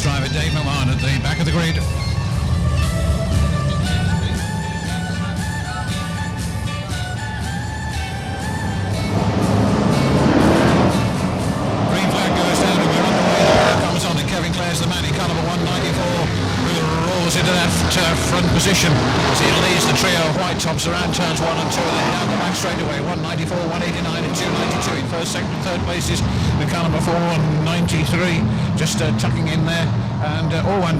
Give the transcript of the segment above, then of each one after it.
driver Dave McMahon at the back of the grid. Green flag goes down and we're underway. Here comes on and Kevin Clare's the man in car number 194 who rolls into that front position as he leads the trio of white tops around turns 1 and 2 and then down the back straight away. 194, 189 and 292 in first, second and third places with car number 493 just tucking in there. And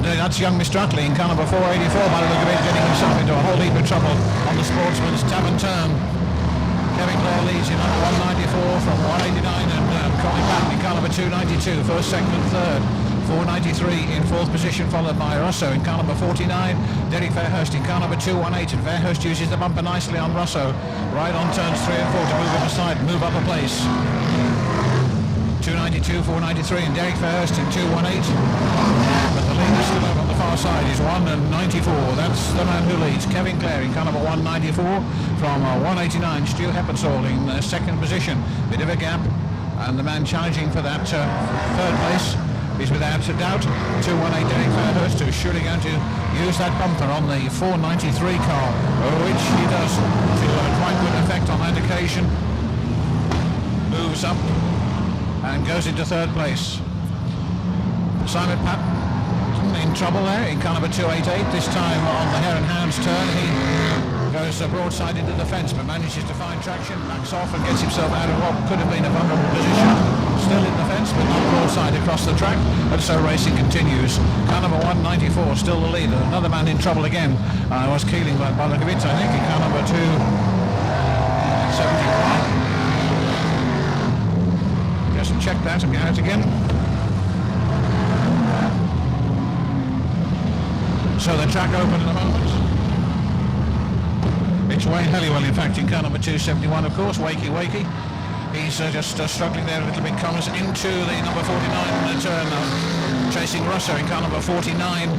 that's young Mr. Utley in car number 484 by the look of it, getting himself into a whole heap of trouble on the sportsman's tab and turn. Kevin Clare leads in number 194 from 189 and Colin Patton in car number 292, first, second and third. 493 in fourth position, followed by Rosso in car number 49. Derek Fairhurst in car number 218, and Fairhurst uses the bumper nicely on Rosso. Right on turns 3 and 4 to move up a side, move up a place. 292, 493 and Derek Fairhurst in 218. But the lead is still out on the far side, is 194. That's the man who leads. Kevin Clare in car number 194 from 189. Stu Heppenstall in second position. Bit of a gap. And the man challenging for that third place is without a doubt 218 Derek Fairhurst, who's surely going to use that bumper on the 493 car, which he does to quite good effect on that occasion. Moves up and goes into third place. Simon Patton in trouble there in car number 288, this time on the Hare and Hounds turn. He goes broadside into the fence but manages to find traction, backs off and gets himself out of what could have been a vulnerable position. Still in the fence but not broadside across the track, and so racing continues. Car number 194 still the leader. Another man in trouble again was Keeling by the look of it, I think, in car number 271. Just check that and get out again. So the track open at the moment. It's Wayne Halliwell, in fact, in car number 271, of course. Wakey. He's just struggling there a little bit. Comes into the number 49 turn, chasing Rosso in car number 49,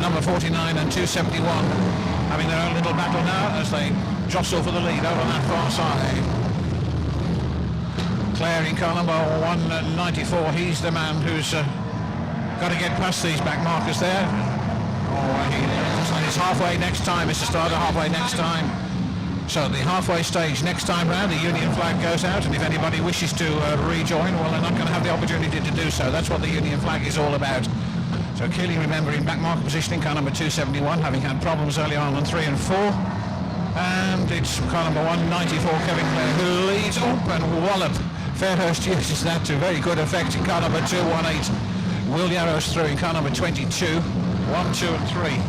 number 49 and 271, having their own little battle now as they jostle for the lead over on that far side. Clare in car number 194. He's the man who's got to get past these back markers there. It's halfway next time, Mr. Starter, halfway next time. So the halfway stage next time round, the Union flag goes out, and if anybody wishes to rejoin, well, they're not going to have the opportunity to do so. That's what the Union flag is all about. So Keeling, remember, in back marker positioning, car number 271, having had problems early on 3 and 4. And it's car number 194, Kevin Clare, who leads up and wallop. Fairhurst uses that to very good effect in car number 218. Will Yarrow's through in car number 22. 1, 2 and 3.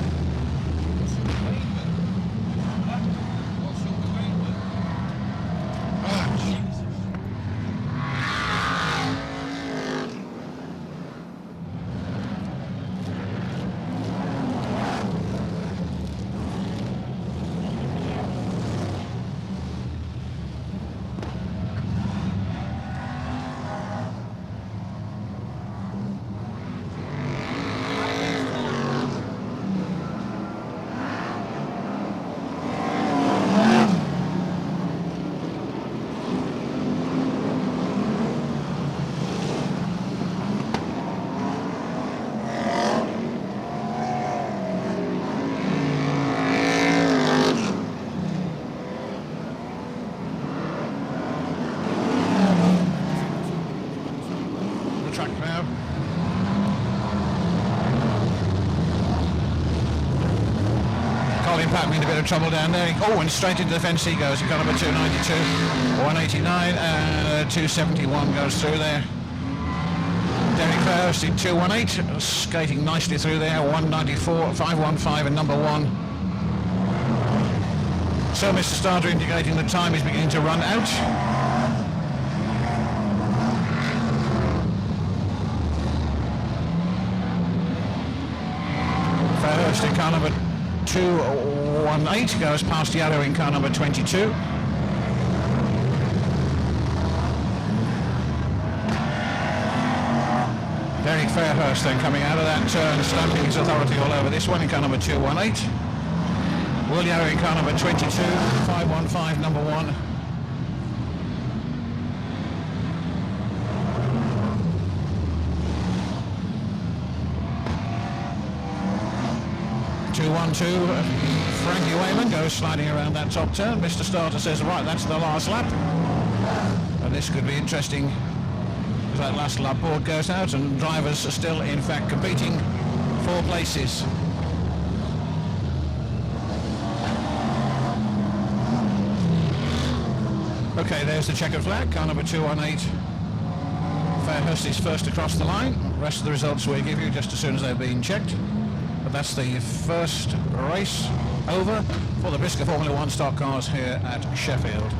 Patton in a bit of trouble down there. Oh, and straight into the fence he goes. He's got number 292, 189, and 271 goes through there. Derek Fairhurst in 218, skating nicely through there. 194, 515, and number 1. So Mr. Starter indicating the time is beginning to run out. Fairhurst in car number 218 goes past Yarrow in car number 22. Derek Fairhurst then coming out of that turn, stamping his authority all over this one in car number 218. Will Yarrow in car number 22, 515 number 1. 2-1-2. Frankie Wayman goes sliding around that top turn. Mr. Starter says, right, that's the last lap. And this could be interesting as that last lap board goes out and drivers are still, in fact, competing for places. Okay, there's the checkered flag. Car number 218. Fairhurst is first across the line. The rest of the results we'll give you just as soon as they've been checked. But that's the first race over for the BriSCA Formula 1 stock cars here at Sheffield.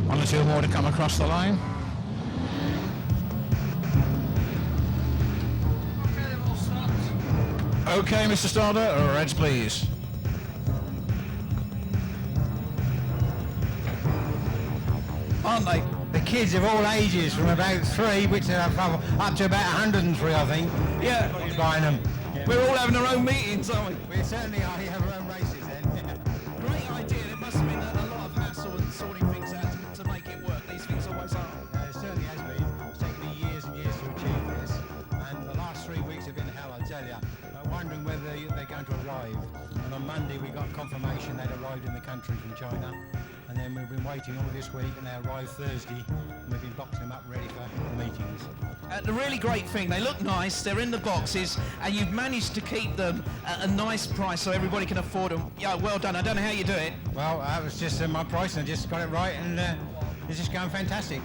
One or two more to come across the line. Okay, Mr. Starter, reds please. Aren't they? The kids of all ages, from about 3, which are up to about 103, I think. Yeah. Buying them. We're all having our own meetings, aren't we? We certainly are. We have our own races then. Great idea. There must have been a lot of hassle and sorting things out to make it work. These things always are. It certainly has been. It's taken me years and years to achieve this. And the last 3 weeks have been hell, I tell you. Wondering whether they're going to arrive. And on Monday we got confirmation they'd arrived in the country from China. And then we've been waiting all this week, and they arrived Thursday, and we've been boxing them up ready for the meetings. The really great thing, they look nice, they're in the boxes, and you've managed to keep them at a nice price so everybody can afford them. Yeah, well done. I don't know how you do it. Well, that was just my price, and I just got it right, and it's just going fantastic.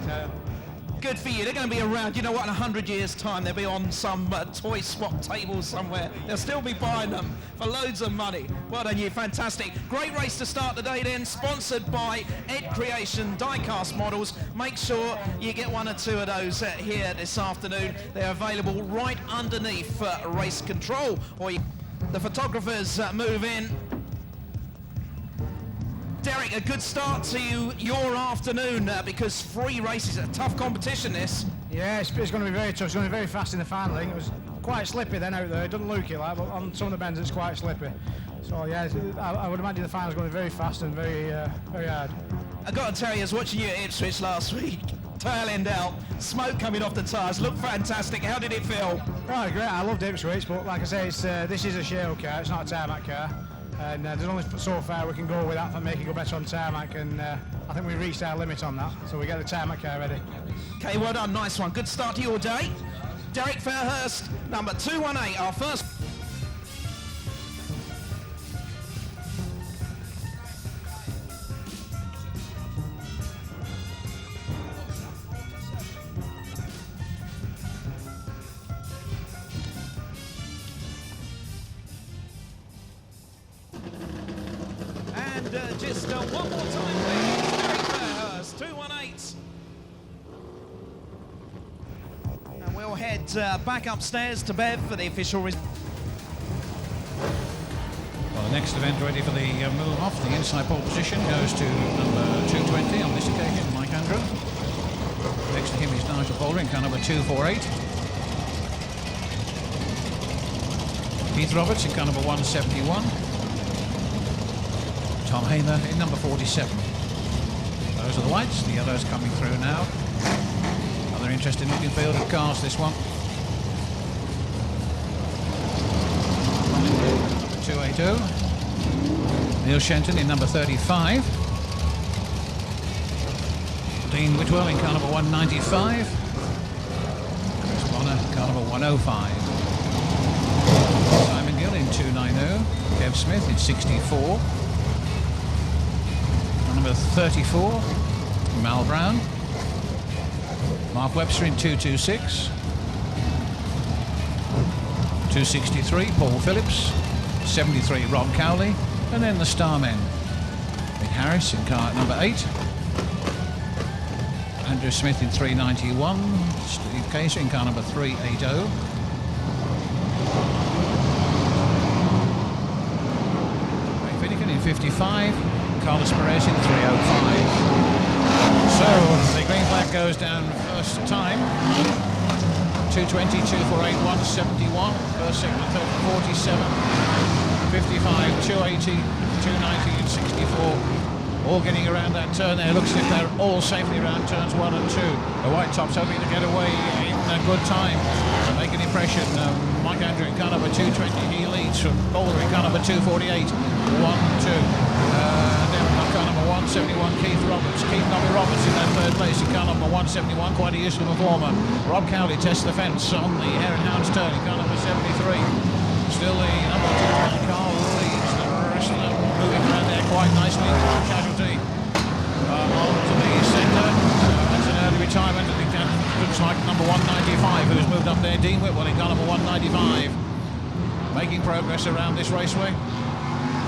Good for you. They're going to be around, you know what, in 100 years' time, they'll be on some toy swap table somewhere. They'll still be buying them for loads of money. Well done, you. Fantastic. Great race to start the day then, sponsored by Ed Creation Diecast Models. Make sure you get one or two of those here this afternoon. They're available right underneath race control. Or the photographers move in. Derek, a good start to your afternoon because 3 races, a tough competition this. Yeah, it's going to be very tough. It's going to be very fast in the final. I think it was quite slippy then out there. It doesn't look it like, but on some of the bends it's quite slippy. So yeah, I would imagine the final's going to be very fast and very hard. I got to tell you, I was watching you at Ipswich last week. Tail end out, smoke coming off the tyres, looked fantastic. How did it feel? Oh, great. I loved Ipswich, but like I say, this is a show car. It's not a tarmac car. And there's only so far we can go with that for making it go better on tarmac, and I think we reached our limit on that, so we get the tarmac car ready. Okay, well done, nice one. Good start to your day. Derek Fairhurst, number 218, our first. Just one more time, please. Derek Fairhurst, 218. And we'll head back upstairs to Bev for the official result. Well, the next event ready for the move off. The inside pole position goes to number 220 on this occasion, Mike Andrew. Next to him is Nigel Baldwin, car number 248. Keith Roberts in car number 171. Tom Hamer in number 47. Those are the whites, the yellows coming through now. Another interesting looking field of cars, this one. 280. Neil Shenton in number 35. Dean Whitwell in car number 195. Chris Bonner, car number 105. Simon Gill in 290. Kev Smith in 64. Number 34, Mal Brown. Mark Webster in 226. 263, Paul Phillips. 73, Rob Cowley. And then the Starmen. Mick Harris in car number 8. Andrew Smith in 391. Steve Casey in car number 380. Ray Finnegan in 55. Carlos Perez in 305. So the green flag goes down first time. 220, 248, 171. First, second, and third, 47. 55, 280, 290, and 64. All getting around that turn there. Looks as if they're all safely around turns 1 and 2. The white tops hoping to get away in a good time. Make an impression. Mike Andrew in car number 220. He leads from Boulder in car number 248. 1, 2. Then car number 171, Keith Roberts. Nobby Roberts in that third place in car number 171. Quite a useful performer. Rob Cowley tests the fence on the Hare and Hounds turn in car number 73. Still the number 220 car leads. The rest of them moving around there quite nicely. Casualty on to the centre. That's an early retirement. I think that looks like number 195 who's moved up there. Dean Whitwell in car number 195. Making progress around this raceway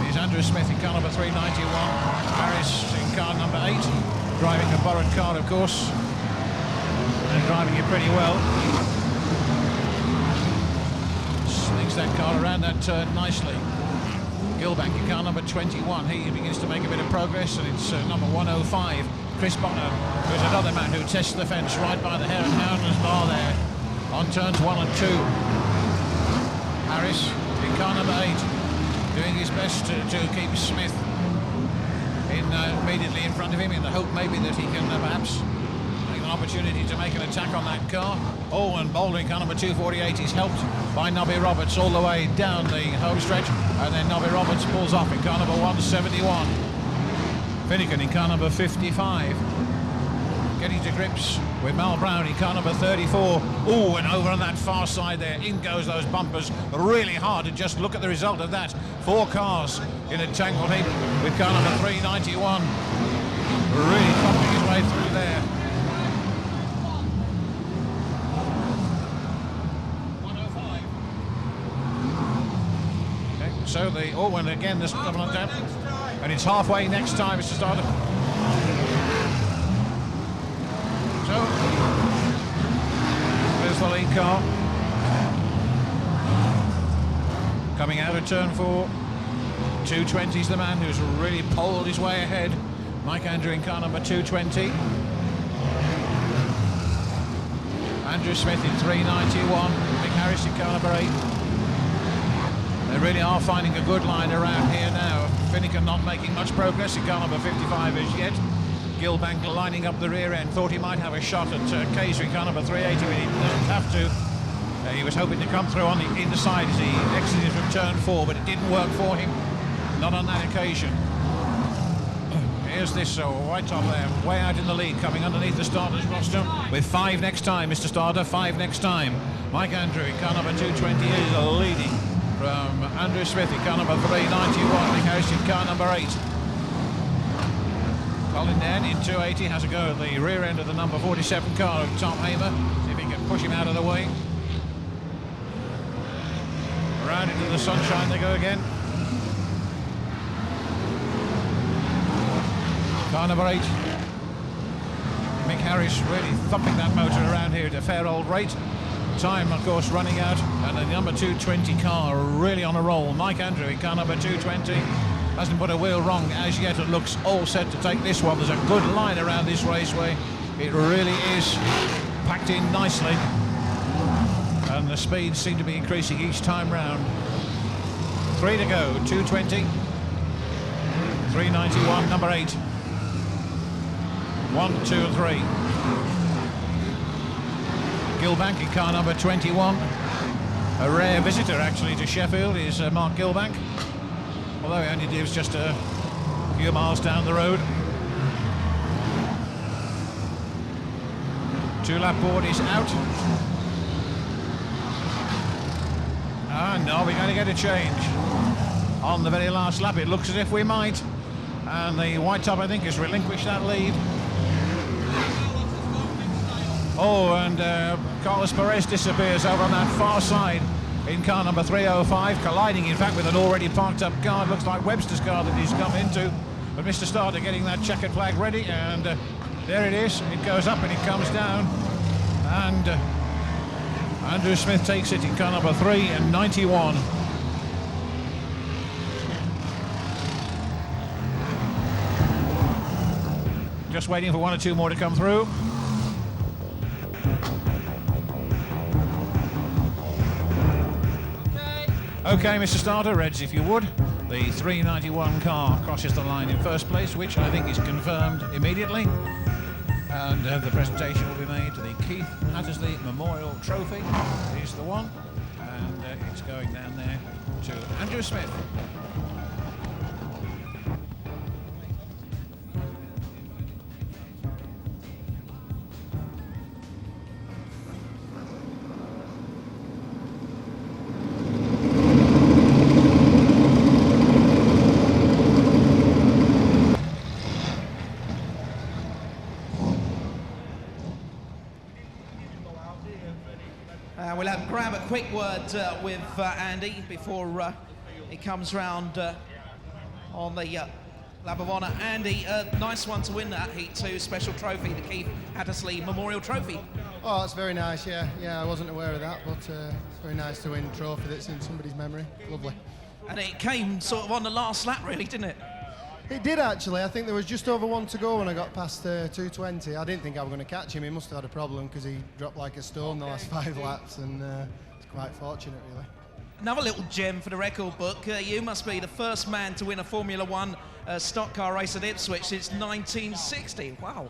is Andrew Smith in car number 391. Harris in car number 8. Driving a borrowed car, of course. And driving it pretty well. Slings that car around that turn nicely. Gilbank in car number 21. He begins to make a bit of progress, and it's number 105. Chris Bonner, who's another man who tests the fence right by the Hare and Hounds bar there on turns 1 and 2. Harris in car number 8, doing his best to keep Smith immediately in front of him in the hope maybe that he can perhaps make an opportunity to make an attack on that car. Oh, and Boulder in car number 248 is helped by Nobby Roberts all the way down the home stretch, and then Nobby Roberts pulls off in car number 171. Finnegan in car number 55, getting to grips with Mal Brown in car number 34. Oh, and over on that far side there, in goes those bumpers, really hard to just look at the result of that. 4 cars in a tangled heap with car number 391, really thumping his way through there. 105. Okay, so and again this double on tap. And it's halfway next time, Mr. Starter. So, there's the lead car. Coming out of turn 4. 220's the man who's really poled his way ahead. Mike Andrew in car number 220. Andrew Smith in 391. Mick Harris in car number 8. They really are finding a good line around here now. Finnegan not making much progress in car number 55 as yet. Gilbank lining up the rear end. Thought he might have a shot at Kaiser in car number 380, but he doesn't have to. He was hoping to come through on the inside as he exited from turn 4, but it didn't work for him. Not on that occasion. Here's this white top there, way out in the lead, coming underneath the starter's roster with 5 next time, Mr. Starter, 5 next time. Mike Andrew in car number 220 is leading from Andrew Smith in car number 391, Mick Harris in car number 8. Colin Nairn in 280 has a go at the rear end of the number 47 car of Tom Hamer. See if he can push him out of the way. Around into the sunshine they go again. Car number 8. Mick Harris really thumping that motor around here at a fair old rate. Time, of course, running out, and the number 220 car really on a roll. Mike Andrew in car number 220 hasn't put a wheel wrong as yet. It looks all set to take this one. There's a good line around this raceway. It really is packed in nicely, and the speeds seem to be increasing each time round. 3 to go. 220, 391, number 8. 1, 2 and 3. Gilbank in car number 21. A rare visitor actually to Sheffield is Mark Gilbank, although he only lives just a few miles down the road. 2-lap board is out. No, we're going to get a change on the very last lap. It looks as if we might, and the white top I think has relinquished that lead. Oh, and Carlos Perez disappears over on that far side in car number 305, colliding in fact with an already parked up car. It looks like Webster's car that he's come into, but Mr. Starter getting that checkered flag ready, and there it is. It goes up and it comes down, and Andrew Smith takes it in car number 391. Just waiting for 1 or 2 more to come through. Okay, Mr. Starter, Reds, if you would. The 391 car crosses the line in first place, which I think is confirmed immediately. And the presentation will be made to the Keith Hattersley Memorial Trophy. Here's the one. and it's going down there to Andrew Smith. We'll grab a quick word with Andy before he comes round on the lap of honour. Andy, nice one to win that Heat 2 special trophy, the Keith Hattersley Memorial Trophy. Oh, that's very nice, yeah. Yeah, I wasn't aware of that, but it's very nice to win a trophy that's in somebody's memory. Lovely. And it came sort of on the last lap, really, didn't it? It did, actually. I think there was just over one to go when I got past 2:20. I didn't think I was going to catch him. He must have had a problem because he dropped like a stone the last 5 laps, and it's quite fortunate, really. Another little gem for the record book. You must be the first man to win a Formula One stock car race at Ipswich since 1960. Wow.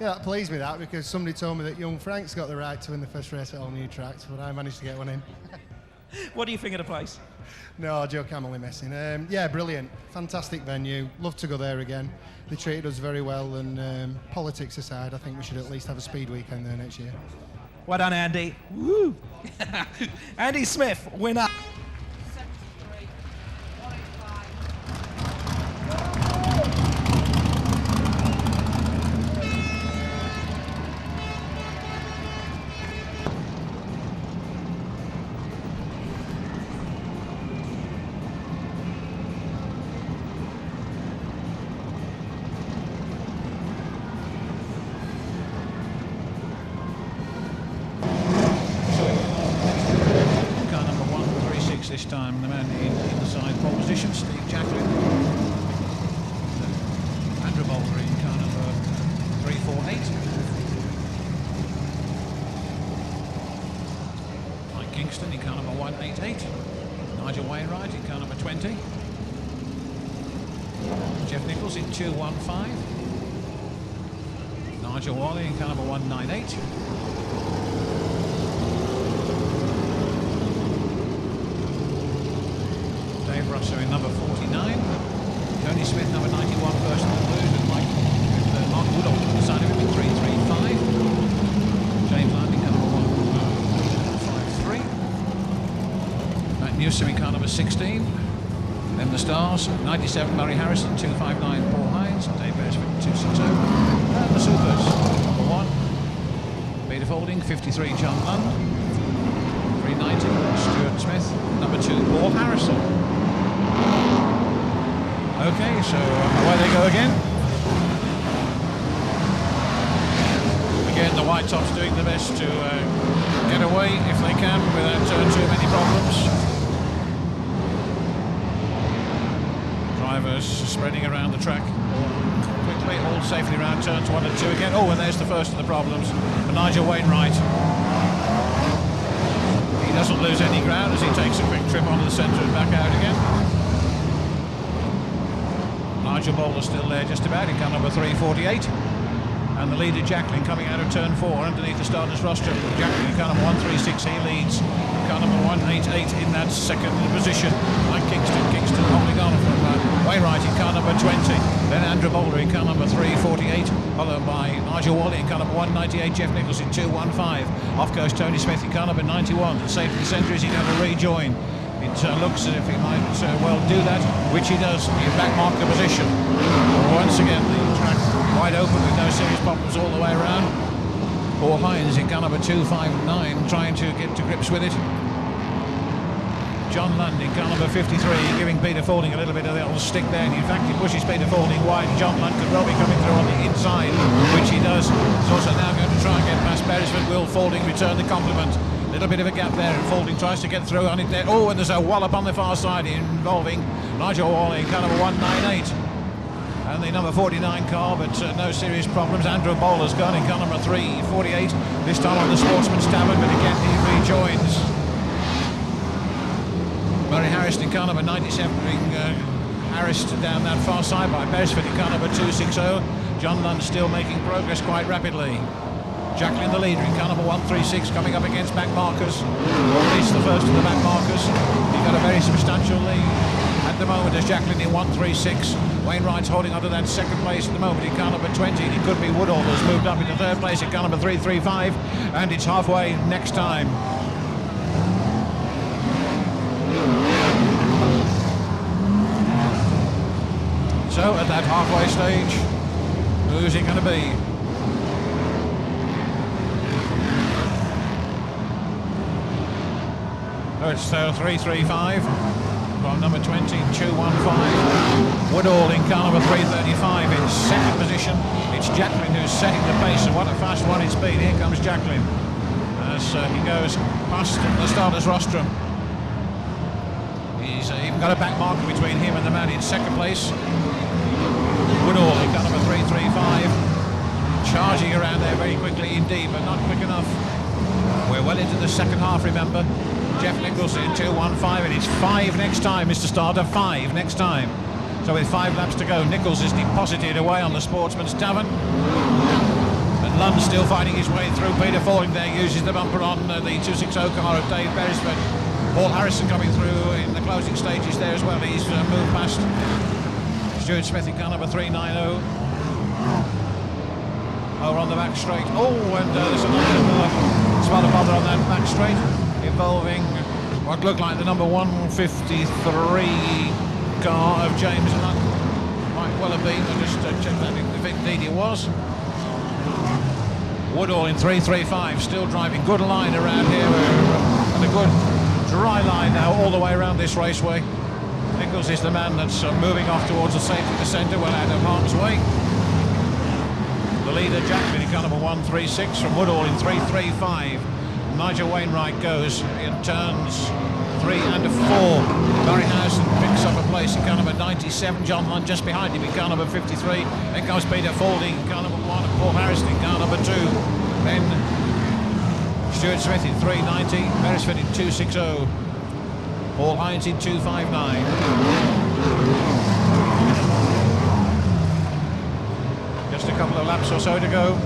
Yeah, that pleased me, that, because somebody told me that young Frank's got the right to win the first race at all new tracks, but I managed to get one in. What do you think of the place? No, joke, I'm only messing. Yeah, brilliant. Fantastic venue. Love to go there again. They treated us very well, and politics aside, I think we should at least have a speed weekend there next year. Well done, Andy. Woo! Andy Smith, winner. This time the man in the side pole position, Steve Jacklin. Andrew Boulder in car number 348. Mike Kingston in car number 188. Nigel Wainwright in car number 20. Jeff Nichols in 215. Nigel Wally in car number 198. Russo in number 49, Tony Smith number 91, personal blue, with Mark Woodall on the side of him in 335, James Landing number 153, Matt Newsom in car number 16, then the Stars 97 Murray Harrison, 259 Paul Hines, Dave Beresford 260, and the Supers number 1 Peter Folding 53 John Lund, 390 Stuart Smith, number 2 Paul Harrison. Okay, so away they go again. Again, the White Tops doing the best to get away if they can without too many problems. Drivers spreading around the track quickly, all safely around turns 1 and 2 again. Oh, and there's the first of the problems for Nigel Wainwright. He doesn't lose any ground as he takes a quick trip onto the centre and back out again. Nigel Boulder still there just about in car number 348. And the leader Jacklin coming out of turn 4 underneath the starter's rostrum. Jacklin in car number 136, he leads. Car number 188 in that second position. Like Kingston holding on from Wainwright in car number 20. Then Andrew Boulder in car number 348, followed by Nigel Wally in car number 198, Jeff Nichols in 215. Off goes Tony Smith in car number 91. And safe in the centre is he going to rejoin. It looks as if he might well do that, which he does. He back marker position. Once again, the track wide open with no serious problems all the way around. Paul Hines in car number 259 trying to get to grips with it. John Lund in car number 53 giving Peter Faulding a little bit of the old stick there, and in fact he pushes Peter Faulding wide. John Lund could well be coming through on the inside, which he does. He's also now going to try and get past Beresford. Will Faulding return the compliment? A little bit of a gap there, and Faulding tries to get through on it there. Oh, and there's a wallop on the far side involving Nigel Wally, car number 198. And the number 49 car, but no serious problems. Andrew Bowler's gone in car number 348, this time on the Sportsman's Tavern, but again he rejoins. Murray Harrison in car number 97 being harassed down that far side by Beresford in car number 260. John Lund still making progress quite rapidly. Jacqueline the leader in car number 136, coming up against back markers, or at least the first of the back markers. He got a very substantial lead at the moment as Jacqueline in 136. Wainwright's holding onto that second place at the moment in car number 20. It could be Woodall has moved up into third place in car number 335, and it's halfway next time. So at that halfway stage, who's it going to be? Oh, it's 335 from number 20, 215. Woodall in car number 335 in second position. It's Jacqueline who's setting the pace, and what a fast one it's been. Here comes Jacqueline as he goes past the starter's rostrum. He's even got a back marker between him and the man in second place. Woodall in car number 335, charging around there very quickly indeed, but not quick enough. We're well into the second half, remember. Jeff Nichols in 215, and it's 5 next time, Mr. Starter, 5 next time. So with 5 laps to go, Nichols is deposited away on the Sportsman's Tavern. And Lund still fighting his way through. Peter Falling there uses the bumper on the 260 car of Dave Beresford. Paul Harrison coming through in the closing stages there as well. He's moved past Stuart Smith in car number 390. Over on the back straight. Oh, and there's another spot of bother on that back straight, involving what looked like the number 153 car of James Hunt. Might well have been. I just checked that if indeed it was. Woodall in 335, still driving. Good line around here, and a good dry line now all the way around this raceway. Nichols is the man that's moving off towards the safety centre, well out of harm's way. The leader, Jacqueline, in car number 136 from Woodall in 335. Nigel Wainwright goes in turns 3 and 4. Barry Harrison picks up a place in car number 97. John Hunt just behind him in car number 53. Then comes Peter Falding in car number 1. And Paul Harrison in car number 2. Then Stuart Smith in 390. Beresford in 260. Paul Hines in 259. Just a couple of laps or so to go.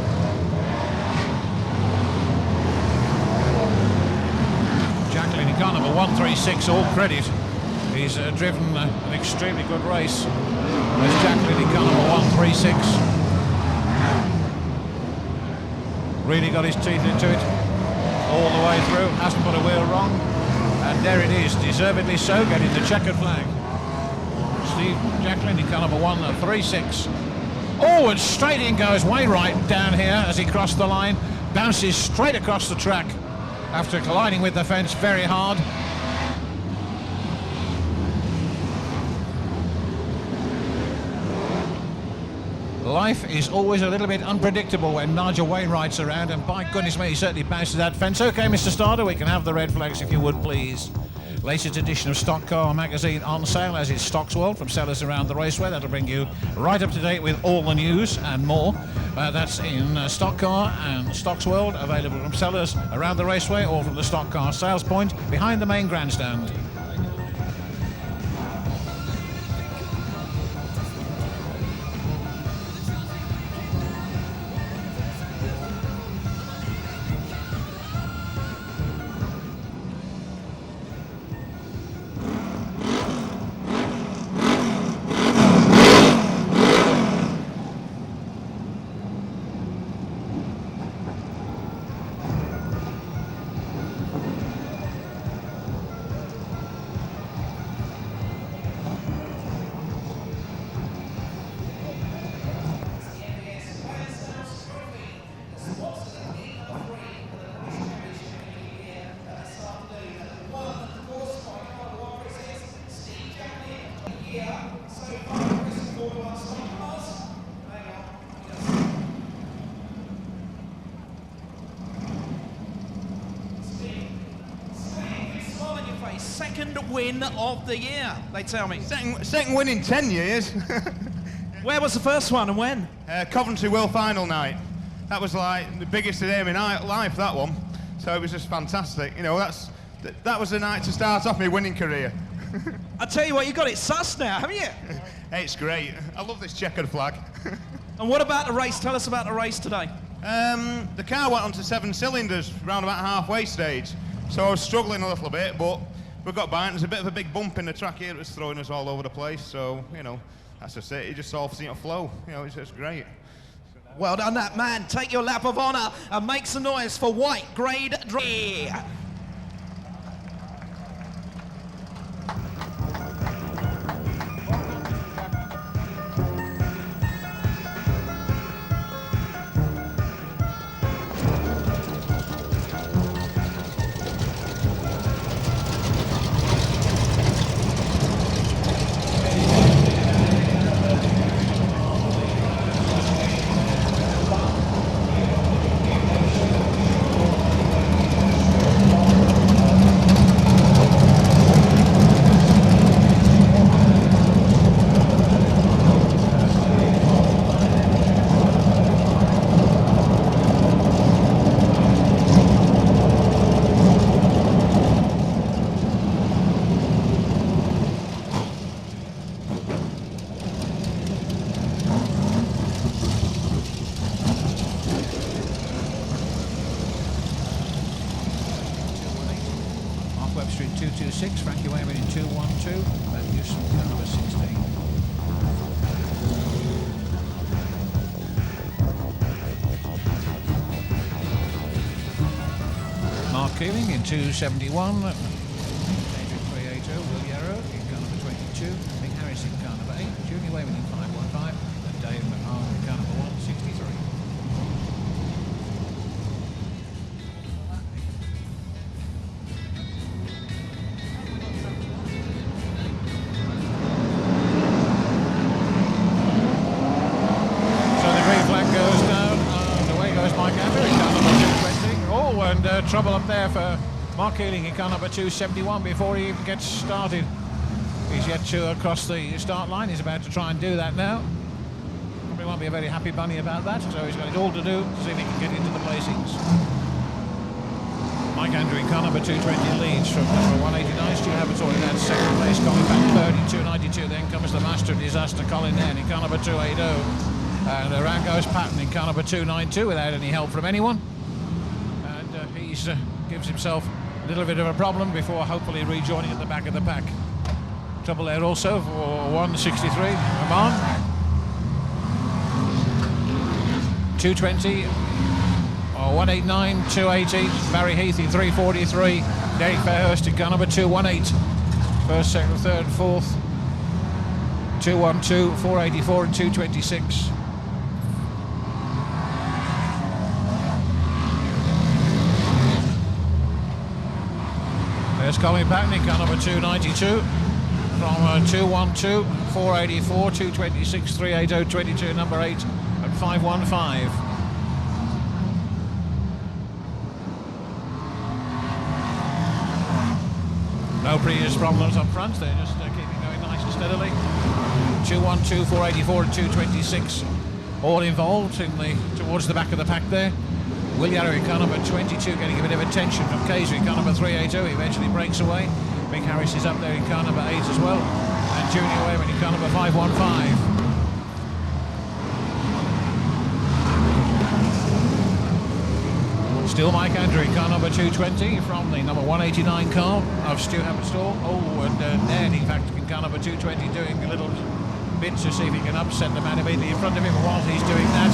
Jacqueline in car number 136, all credit. He's driven an extremely good race. There's Jacqueline in car number 136. Really got his teeth into it all the way through. Hasn't put a wheel wrong. And there it is, deservedly so, getting the checkered flag. Steve Jacqueline in car number 136. Oh, and straight in goes Wainwright down here as he crossed the line. Bounces straight across the track after colliding with the fence very hard. Life is always a little bit unpredictable when Nigel Wainwright's around, and by goodness me, he certainly bounces that fence. Okay, Mr. Starter, we can have the red flags if you would, please. Latest edition of Stock Car magazine on sale, as is Stocks World, from sellers around the raceway. That'll bring you right up to date with all the news and more. That's in Stock Car and Stocks World, available from sellers around the raceway or from the Stock Car sales point behind the main grandstand. Second win of the year, they tell me. Second win in 10 years. Where was the first one and when? Coventry World Final night. That was like the biggest day of my life, that one. So it was just fantastic. You know, that was the night to start off my winning career. I tell you what, you got it sussed now, haven't you? Hey, it's great. I love this checkered flag. And what about the race? Tell us about the race today. The car went on to 7 cylinders round about halfway stage, so I was struggling a little bit, but we got by. There's a bit of a big bump in the track here that was throwing us all over the place, so, you know, that's just it. It just all seemed to flow. You know, it's great. Well done, that man. Take your lap of honour and make some noise for White Grade Dre. Web Street 226, Frankie Wayman in 212, Matt Houston, car number 16. Mark Keeling in 271, Adrian 380, Will Yarrow in car number 22, Mick Harris in car number 8, Junior Wayman in 515, and Dave McMahon in car number 163. Trouble up there for Mark Keeling in car number 271 before he even gets started. He's yet to cross the start line. He's about to try and do that now. Probably won't be a very happy bunny about that, so he's got it all to do to see if he can get into the placings. Mike Andrew in car number 220 leads from number 189. Stu Habertor in that second place. Colin back 32.92. Then comes the master of disaster, Colin Nairn in car number 280. And around goes Patton in car number 292 without any help from anyone. He gives himself a little bit of a problem before hopefully rejoining at the back of the pack. Trouble there also for 163, Amman. 220, 189, 280, Barry Heath in 343, Derek Fairhurst in car number 218, first, second, third, fourth, 212, 484 and 226. There's Colin Patton in car number 292 from 212, 484, 226, 380, 22, number 8 and 515. No previous problems up front, they're just keeping going nice and steadily. 212, 484 and 226 all involved in towards the back of the pack there. Will Yarrow in car number 22 getting a bit of attention from Kaiser in car number 380. He eventually breaks away. Mick Harris is up there in car number 8 as well. And Junior Wayman in car number 515. Still Mike Andrew in car number 220 from the number 189 car of Stu Haberstall. Oh, and Nairn in fact in car number 220 doing a little bit to see if he can upset the man immediately in front of him. While he's doing that,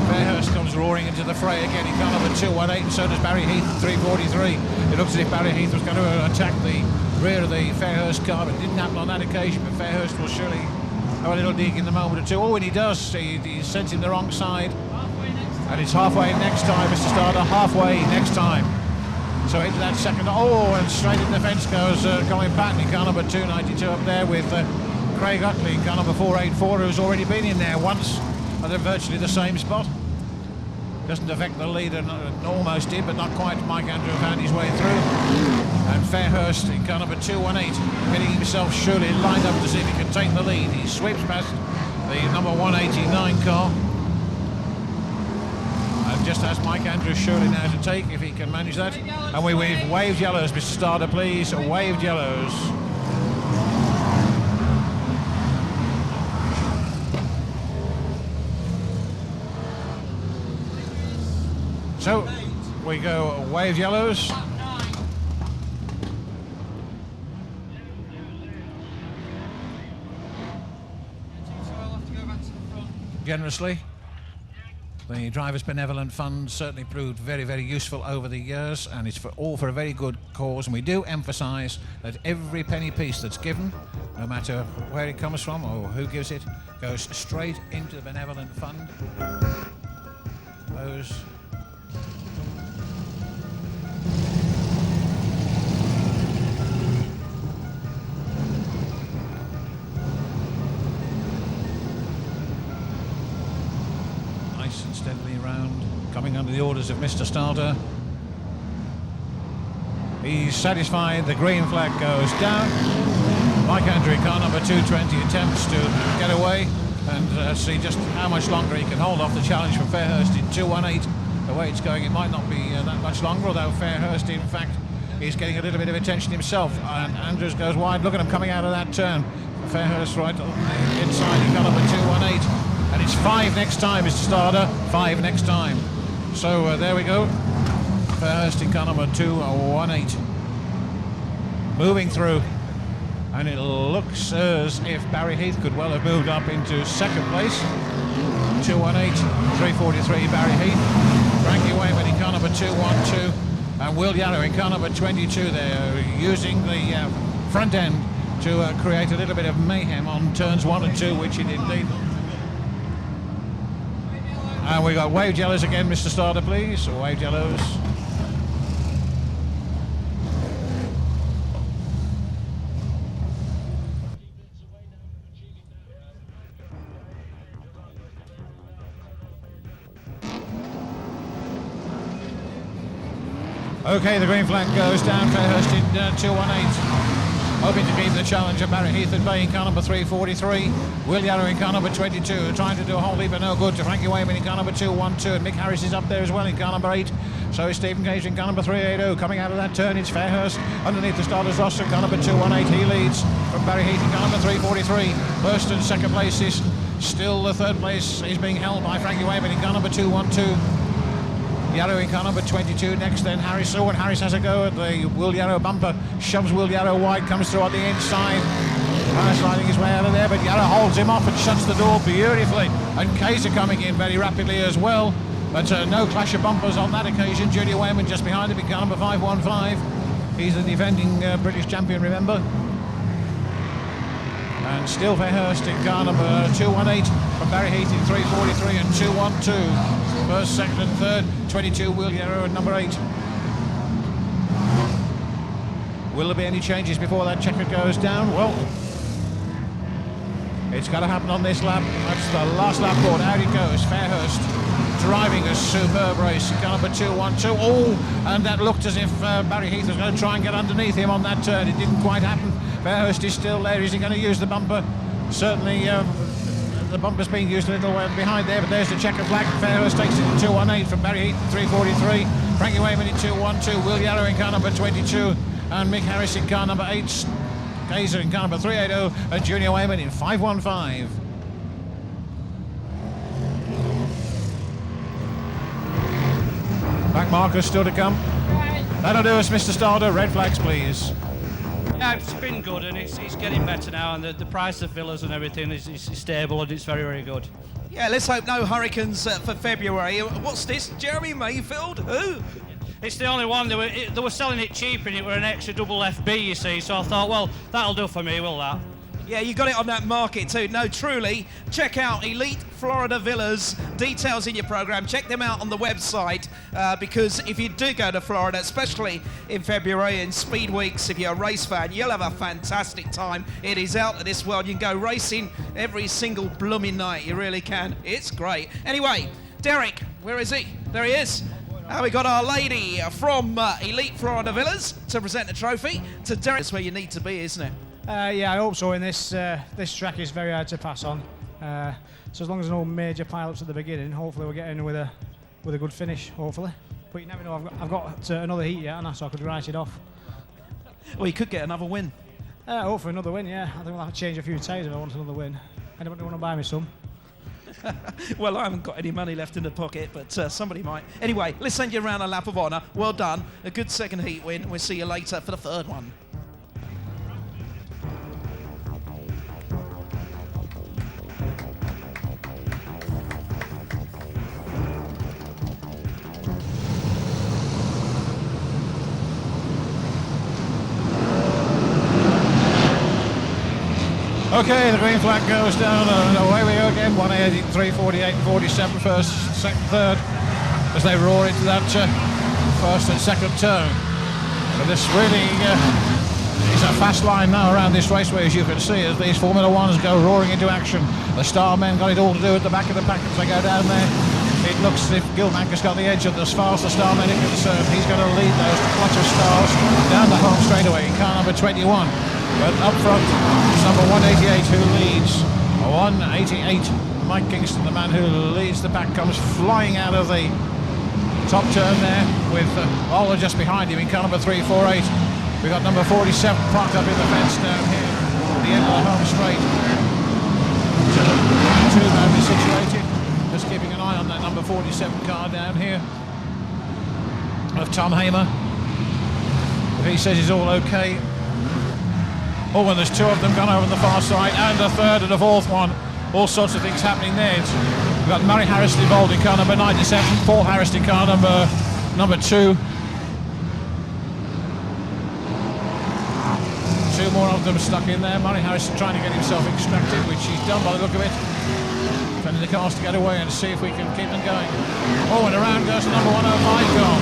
Fairhurst comes roaring into the fray again in car number 218, and so does Barry Heath at 343. It looks as if Barry Heath was going to attack the rear of the Fairhurst car, but it didn't happen on that occasion. But Fairhurst will surely have a little dig in the moment or two. Oh, and he does. He sends him the wrong side. And it's halfway next time, Mr. Starter, halfway next time. So into that second, and straight in the fence goes Colin Patton in car number 292 up there with Craig Utley in car number 484, who's already been in there once, and they're virtually the same spot. Doesn't affect the leader, almost did, but not quite. Mike Andrew found his way through. And Fairhurst in car number 218, getting himself surely lined up to see if he can take the lead. He sweeps past the number 189 car. And just as Mike Andrews surely now to take, if he can manage that. And we waved yellows, Mr. Starter, please. Waved yellows. So we go waved yellows. Generously. The Drivers Benevolent Fund certainly proved very, very useful over the years, and it's all for a very good cause. And we do emphasise that every penny piece that's given, no matter where it comes from or who gives it, goes straight into the Benevolent Fund. Those nice and steadily round, coming under the orders of Mr. Starter. He's satisfied, the green flag goes down. Mike Andrew, car number 220, attempts to get away and see just how much longer he can hold off the challenge from Fairhurst in 218. The way it's going, it might not be that much longer, although Fairhurst, in fact, is getting a little bit of attention himself. And Andrews goes wide. Look at him coming out of that turn. Fairhurst right inside, he got up at 218. And it's 5 next time, Mr. Starter. 5 next time. So there we go. Fairhurst in car number 218. Moving through. And it looks as if Barry Heath could well have moved up into second place. 218, 343 Barry Heath. Frankie Wayman in car number 212. And Will Yarrow in car number 22 there, using the front end to create a little bit of mayhem on turns 1 and 2, which he did indeed. And we got waved yellows again, Mr. Starter, please. Waved yellows. Okay, the green flag goes down. Fairhurst in 218. Hoping to keep the challenge of Barry Heath at bay in car number 343. Will Yarrow in car number 22, trying to do a whole heap of no good to Frankie Wayman in car number 212. And Mick Harris is up there as well in car number 8. So is Stephen Gage in car number 380. Coming out of that turn, it's Fairhurst underneath the starter's roster. Car number 218, he leads from Barry Heath in car number 343. First and second place is still the third place is being held by Frankie Wayman in car number 212. Yarrow in car number 22 next, then Harris. Oh, and Harris has a go at the Will Yarrow bumper, shoves Will Yarrow wide, comes through on the inside, sliding his way out of there, but Yarrow holds him off and shuts the door beautifully. And Kaiser coming in very rapidly as well, but no clash of bumpers on that occasion. Junior Wayman just behind him in car number 515. He's the defending British champion, remember. And still Fairhurst in car number 218 from Barry Heath in 343 and 212. First, second and third, 22 Will Yarrow and number 8. Will there be any changes before that checker goes down? Well, it's got to happen on this lap. That's the last lap board. Out it goes. Fairhurst driving a superb race. Car number 212. Oh, and that looked as if Barry Heath was going to try and get underneath him on that turn. It didn't quite happen. Fairhurst is still there. Is he going to use the bumper? Certainly the bumper's being used a little way behind there, but there's the checker flag. Fairhurst takes it in 218 from Barry Heath, 343. Frankie Wayman in 212. Will Yarrow in car number 22. And Mick Harris in car number 8. Kaiser in car number 380. And Junior Wayman in 515. Back markers still to come. That'll do us, Mr. Starter. Red flags, please. Yeah, it's been good, and it's getting better now, and the price of villas and everything is stable, and it's very, very good. Yeah, let's hope no hurricanes for February. What's this? Jeremy Mayfield? Who? It's the only one. They were selling it cheap, and it were an extra double FB, you see, so I thought, well, that'll do for me, will that? Yeah, you got it on that market too. No, truly, check out Elite Florida Villas. Details in your program. Check them out on the website because if you do go to Florida, especially in February and speed weeks, if you're a race fan, you'll have a fantastic time. It is out of this world. You can go racing every single blooming night. You really can. It's great. Anyway, Derek, where is he? There he is. We got our lady from Elite Florida Villas to present the trophy to Derek. That's where you need to be, isn't it? Yeah, I hope so. In this track is very hard to pass on. So as long as no major pile-ups at the beginning, hopefully we'll get in with a good finish. Hopefully, but you never know. I've got another heat yet, and so I could write it off. Well, you could get another win. Hopefully another win. Yeah, I think we'll have to change a few tyres if I want another win. Anybody want to buy me some? Well, I haven't got any money left in the pocket, but somebody might. Anyway, let's send you around a lap of honour. Well done. A good second heat win. We'll see you later for the third one. Okay, the green flag goes down and away we go again. 180, 348, 47 first, second, third, as they roar into that first and second turn. But this really is a fast line now around this raceway, as you can see, as these Formula Ones go roaring into action. The star men got it all to do at the back of the pack as they go down there. It looks as if Gilmanker's got the edge of as far as the star men are concerned. He's going to lead those clutch of stars down the home straightaway in car number 21. But up front is number 188 who leads. 188, Mike Kingston, the man who leads the pack, comes flying out of the top turn there with Ola just behind him in car number 348. We've got number 47 parked up in the fence down here at the end of the home straight. So two now be situated. Just keeping an eye on that number 47 car down here of Tom Hamer. If he says he's all okay. Oh, and there's two of them gone over on the far side, and a third and a fourth one. All sorts of things happening there. We've got Murray Harrison involved in car number 97, Paul Harrison in car number 2. Two more of them stuck in there. Murray Harrison trying to get himself extracted, which he's done by the look of it. Sending the cars to get away and see if we can keep them going. Oh, and around goes the number 105 car.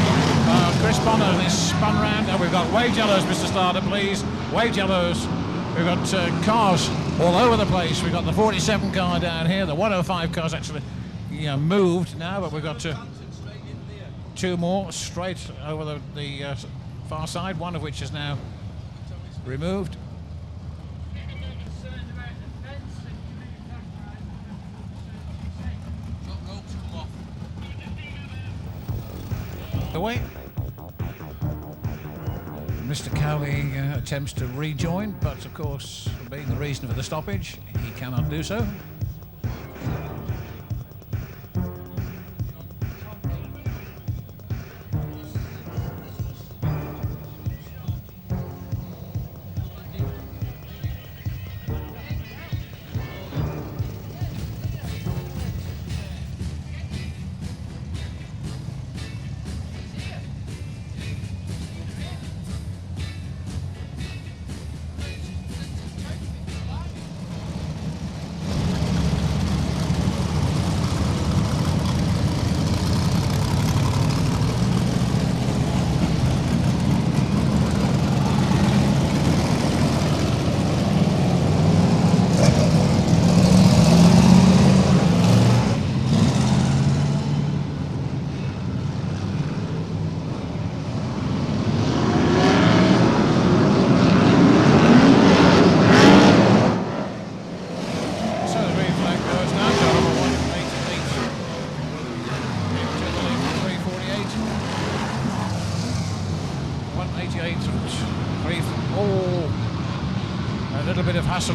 Chris Bonner is spun round, and we've got wage yellows, Mr. Starter, please. Wage yellows. We've got cars all over the place. We've got the 47 car down here. The 105 car's actually moved now, but we've got two more straight over the far side, one of which is now removed. Away. Mr. Cowley attempts to rejoin, but of course, being the reason for the stoppage, he cannot do so.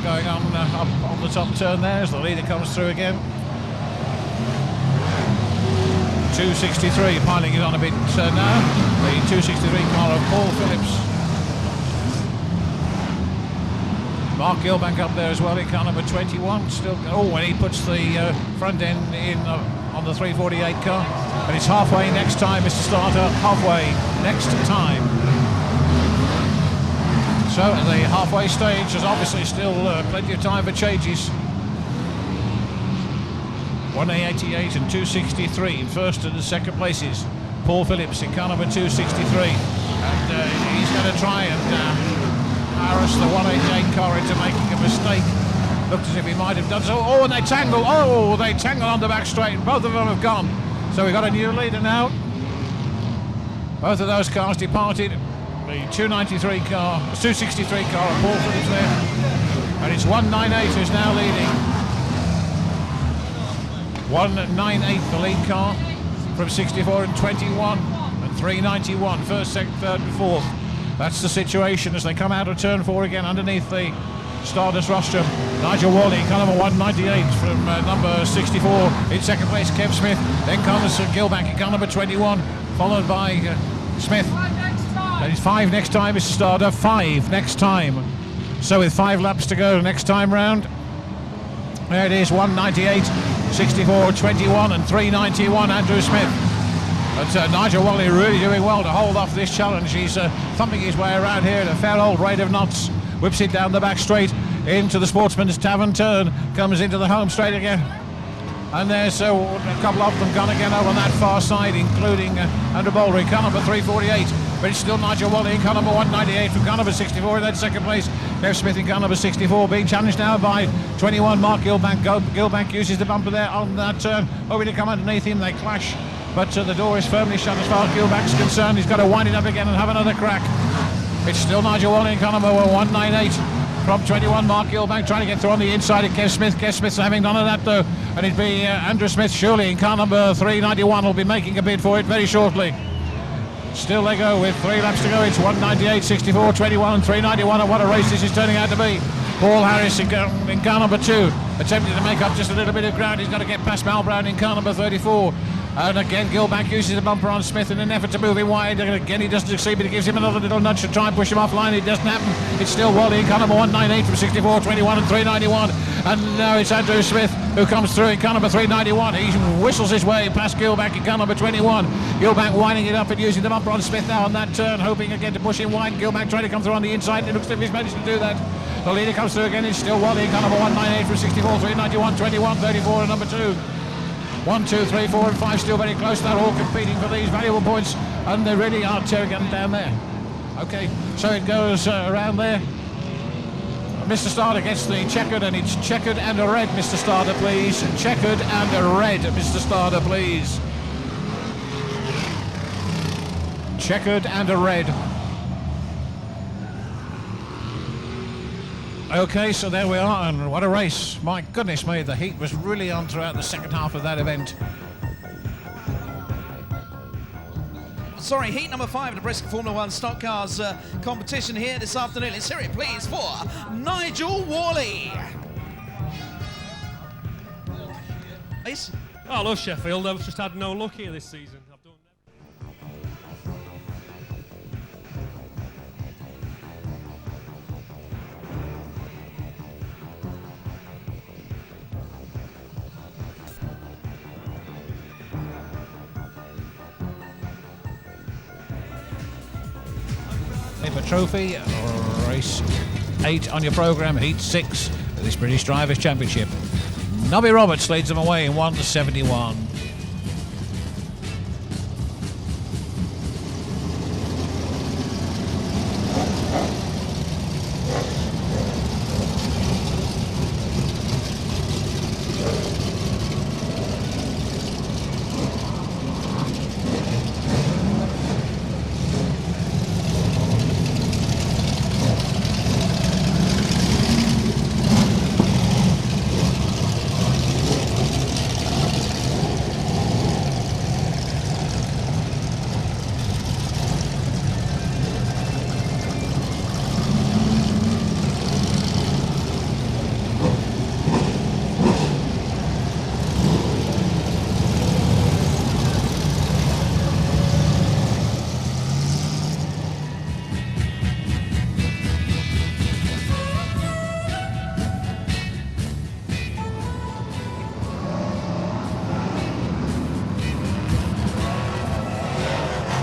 Going on up on the top turn there as the leader comes through again. 263 piling it on a bit now. The 263 car of Paul Phillips. Mark Gilbank up there as well in car number 21. Still, and he puts the front end in on the 348 car. And it's halfway next time, Mr. Starter. Halfway next time. So at the halfway stage, there's obviously still plenty of time for changes. 188 and 263 in first and second places. Paul Phillips in car number 263. And he's going to try and harass the 188 car into making a mistake. Looked as if he might have done so. Oh, and they tangle. Oh, they tangle on the back straight. Both of them have gone. So we've got a new leader now. Both of those cars departed. The 293 car, 263 car of Paul Phillips there. And it's 198 who's now leading. 198 the lead car from 64 and 21 and 391. First, second, third and fourth. That's the situation as they come out of turn 4 again underneath the Stardust rostrum. Nigel Wally, car number 198 from number 64. In second place, Kev Smith. Then comes Gilbank in car number 21, followed by Smith. That is 5 next time, Mr. Starter. 5 next time. So with 5 laps to go next time round. There it is, 198, 64, 21 and 391, Andrew Smith. But Nigel Wally really doing well to hold off this challenge. He's thumping his way around here at a fair old rate of knots. Whips it down the back straight into the Sportsman's Tavern turn. Comes into the home straight again. And there's a couple of them gone again over on that far side, including Andrew Baldry, car number 348. But it's still Nigel Wally in car number 198 from car number 64 in that second place. Kev Smith in car number 64 being challenged now by 21 Mark Gilbank. Gilbank uses the bumper there on that turn, hoping to come underneath him. They clash, but the door is firmly shut as far as Gilbank's concerned. He's got to wind it up again and have another crack. It's still Nigel Wally in car number 198 from 21 Mark Gilbank trying to get through on the inside of Kev Smith. Kev Smith's having none of that though, and it'd be Andrew Smith surely in car number 391 will be making a bid for it very shortly. Still they go with 3 laps to go. It's 198, 64, 21 and 391, and what a race this is turning out to be. Paul Harris in car number 2, attempting to make up just a little bit of ground. He's got to get past Mal Brown in car number 34. And again, Gilbank uses the bumper on Smith in an effort to move him wide. And again, he doesn't succeed, but he gives him another little nudge to try and push him offline. It doesn't happen. It's still Wally in car number 198 from 64, 21 and 391. And now it's Andrew Smith who comes through in car number 391. He whistles his way past Gilbank in car number 21. Gilbank winding it up and using the bumper on Smith now on that turn, hoping again to push him wide. Gilbank trying to come through on the inside. It looks as if he's managed to do that. The leader comes through again. It's still Wally in car number 198 from 64, 391, 21, 34 and number 2. 1, 2, 3, 4 and 5 still very close. They're all competing for these valuable points, and they really are tearing them down there. Okay, so it goes around there. Mr. Starter gets the checkered, and it's checkered and a red, Mr. Starter, please. Checkered and a red, Mr. Starter, please. Checkered and a red. Okay, so there we are, and what a race. My goodness me, the heat was really on throughout the second half of that event. Sorry, heat number 5 of the BriSCA Formula 1 stock cars competition here this afternoon. Let's hear it, please, for Nigel Wally. Please. Oh, I love Sheffield. I've just had no luck here this season. I've done Paper trophy, race 8 on your programme, heat 6 of this British Drivers' Championship. Nobby Roberts leads them away in 1:71.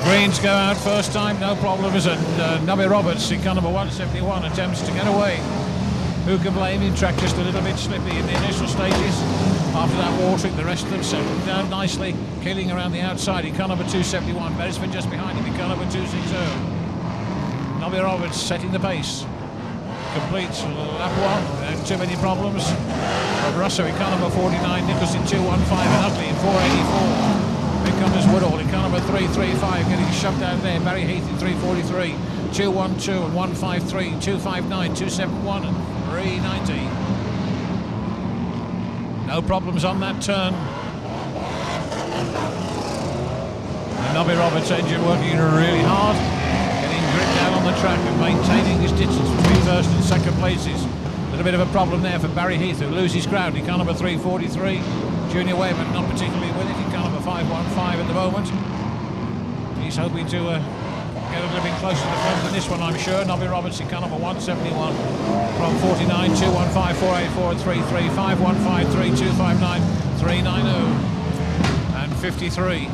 Greens go out first time, no problems, and Nobby Roberts in car number 171 attempts to get away. Who can blame him? Track just a little bit slippy in the initial stages. After that watering, the rest of them settled down nicely, killing around the outside in car number 271. Beresford just behind him in car number 260. Nobby Roberts setting the pace. Completes lap 1 without too many problems. Rob Russo in car number 49, Nichols in 215 and Utley in 484. Here comes Woodall in car number 335, getting shoved out there. Barry Heath in 343, 212 and 153, 259, 271 and 390. No problems on that turn. And Nobby Roberts' engine working really hard, getting grip down on the track and maintaining his distance between first and second places. The little bit of a problem there for Barry Heath, who loses ground in car number 343. Junior Wayman not particularly with it in car number 515 at the moment. He's hoping to get a little bit closer to the front than this one, I'm sure. Nobby Roberts in car number 171 from 49, 215, 484 and 33, 515, 3259, 390 and 53.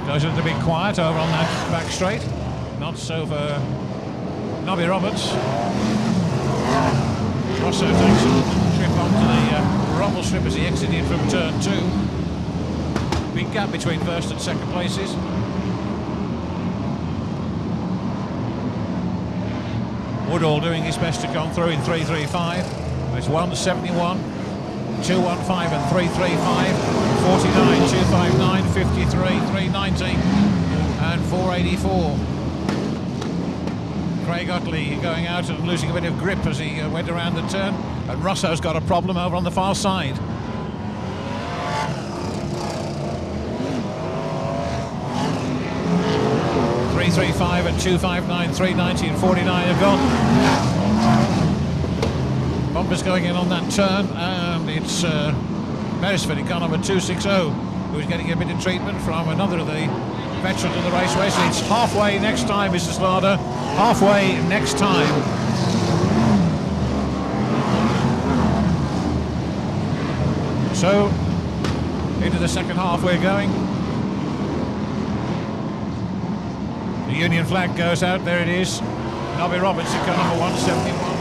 Goes a little bit quiet over on that back straight. Not so for Nobby Roberts. Rosso takes a little trip onto the rumble strip as he exited from turn 2. Big gap between first and second places. Woodall doing his best to come through in 335. There's 171, 215 and 335, 49, 259, 53, 390 and 484. Craig Utley going out and losing a bit of grip as he went around the turn, and Rosso's got a problem over on the far side. .335 and 259, 390 and 49 are gone. Bumpers going in on that turn, and it's Beresford in car number 260 who's getting a bit of treatment from another of the veterans of the raceway. So it's halfway next time, Mr. Slaughter. Halfway next time. So into the second half we're going. The Union flag goes out, there it is. Nobby Roberts in car number 171.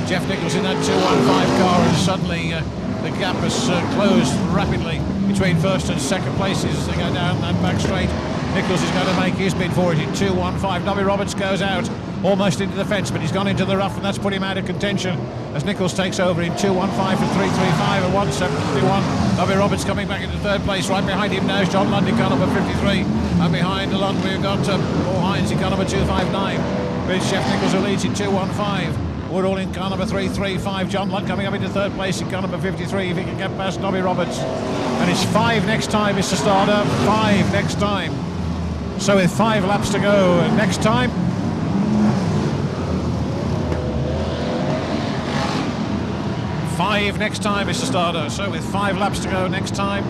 Jeff Nichols in that 215 car, and suddenly the gap has closed rapidly between first and second places as they go down that back straight. Nichols is going to make his bid for it in 215. Nobby Roberts goes out almost into the fence, but he's gone into the rough, and that's put him out of contention as Nichols takes over in 215 for 335 and 171. Nobby Roberts coming back into third place. Right behind him now is John Lund in car number 53, and behind Lund we've got Paul Hines in car number 259. With Jeff Nichols who leads in 215. Woodall in car number 335. John Lund coming up into third place in car number 53 if he can get past Nobby Roberts. And it's 5 next time, Mr. Starter. 5 next time. So with 5 laps to go next time. Five next time, Mr. Starter. So with 5 laps to go next time.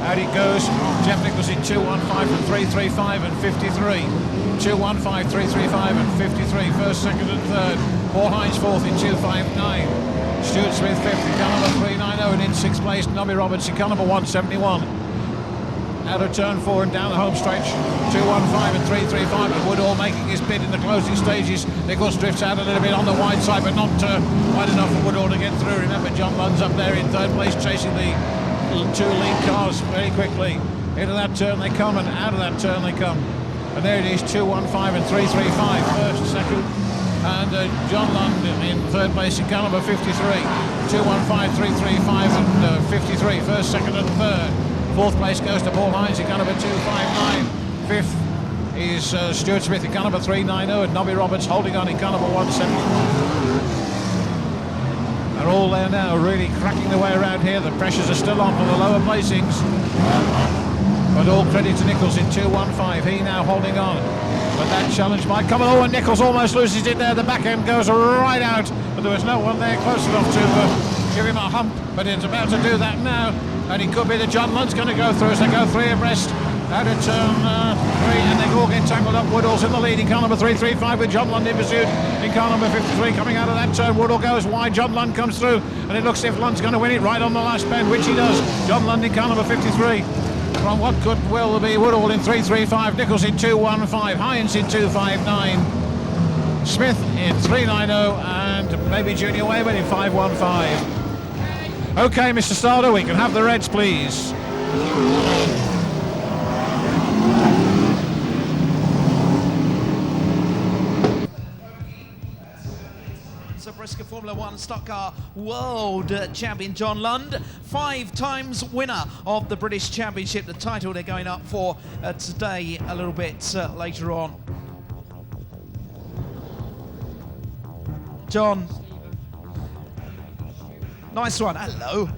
Out it goes. Jeff Nichols in 215 from 335 and 53. 215, 335 and 53. First, second and third. Paul Hines fourth in 259. Stuart Smith fifth in car number 390, and in sixth place Nobby Roberts in car number 171. Out of turn 4 and down the home stretch. 215 and 335, and Woodall making his bid in the closing stages. Nichols drifts out a little bit on the wide side, but not wide enough for Woodall to get through. Remember, John Lund's up there in third place chasing the 2 lead cars very quickly. Into that turn they come, and out of that turn they come. And there it is, 215 and 335, first, second, and John Lund in third place in car number 53. 215, 335 and 53, first, second and third. Fourth place goes to Paul Hines in car number 259. Fifth is Stuart Smith in car number 390, and Nobby Roberts holding on in car number 171. They're all there now, really cracking the way around here. The pressures are still on for the lower placings. But all credit to Nichols in 215. He now holding on. But that challenge might come. Oh, and Nichols almost loses it there. The back end goes right out. But there was no one there close enough to give him a hump. But it's about to do that now. And it could be that John Lund's going to go through as they go 3 abreast. Out of turn 3, and they all get tangled up. Woodall's in the lead in car number 335 with John Lund in pursuit in car number 53. Coming out of that turn, Woodall goes wide. John Lund comes through, and it looks as if Lund's going to win it right on the last bend, which he does. John Lund in car number 53. From what could well be Woodall in 335, Nichols in 215, Hines in 259, Smith in 390, and maybe Junior Wayman in 515. Okay, Mr. Starter, we can have the Reds, please. BriSCA Formula 1 stock car world champion John Lund, 5 times winner of the British Championship, the title they're going up for today a little bit later on. John, nice one, hello.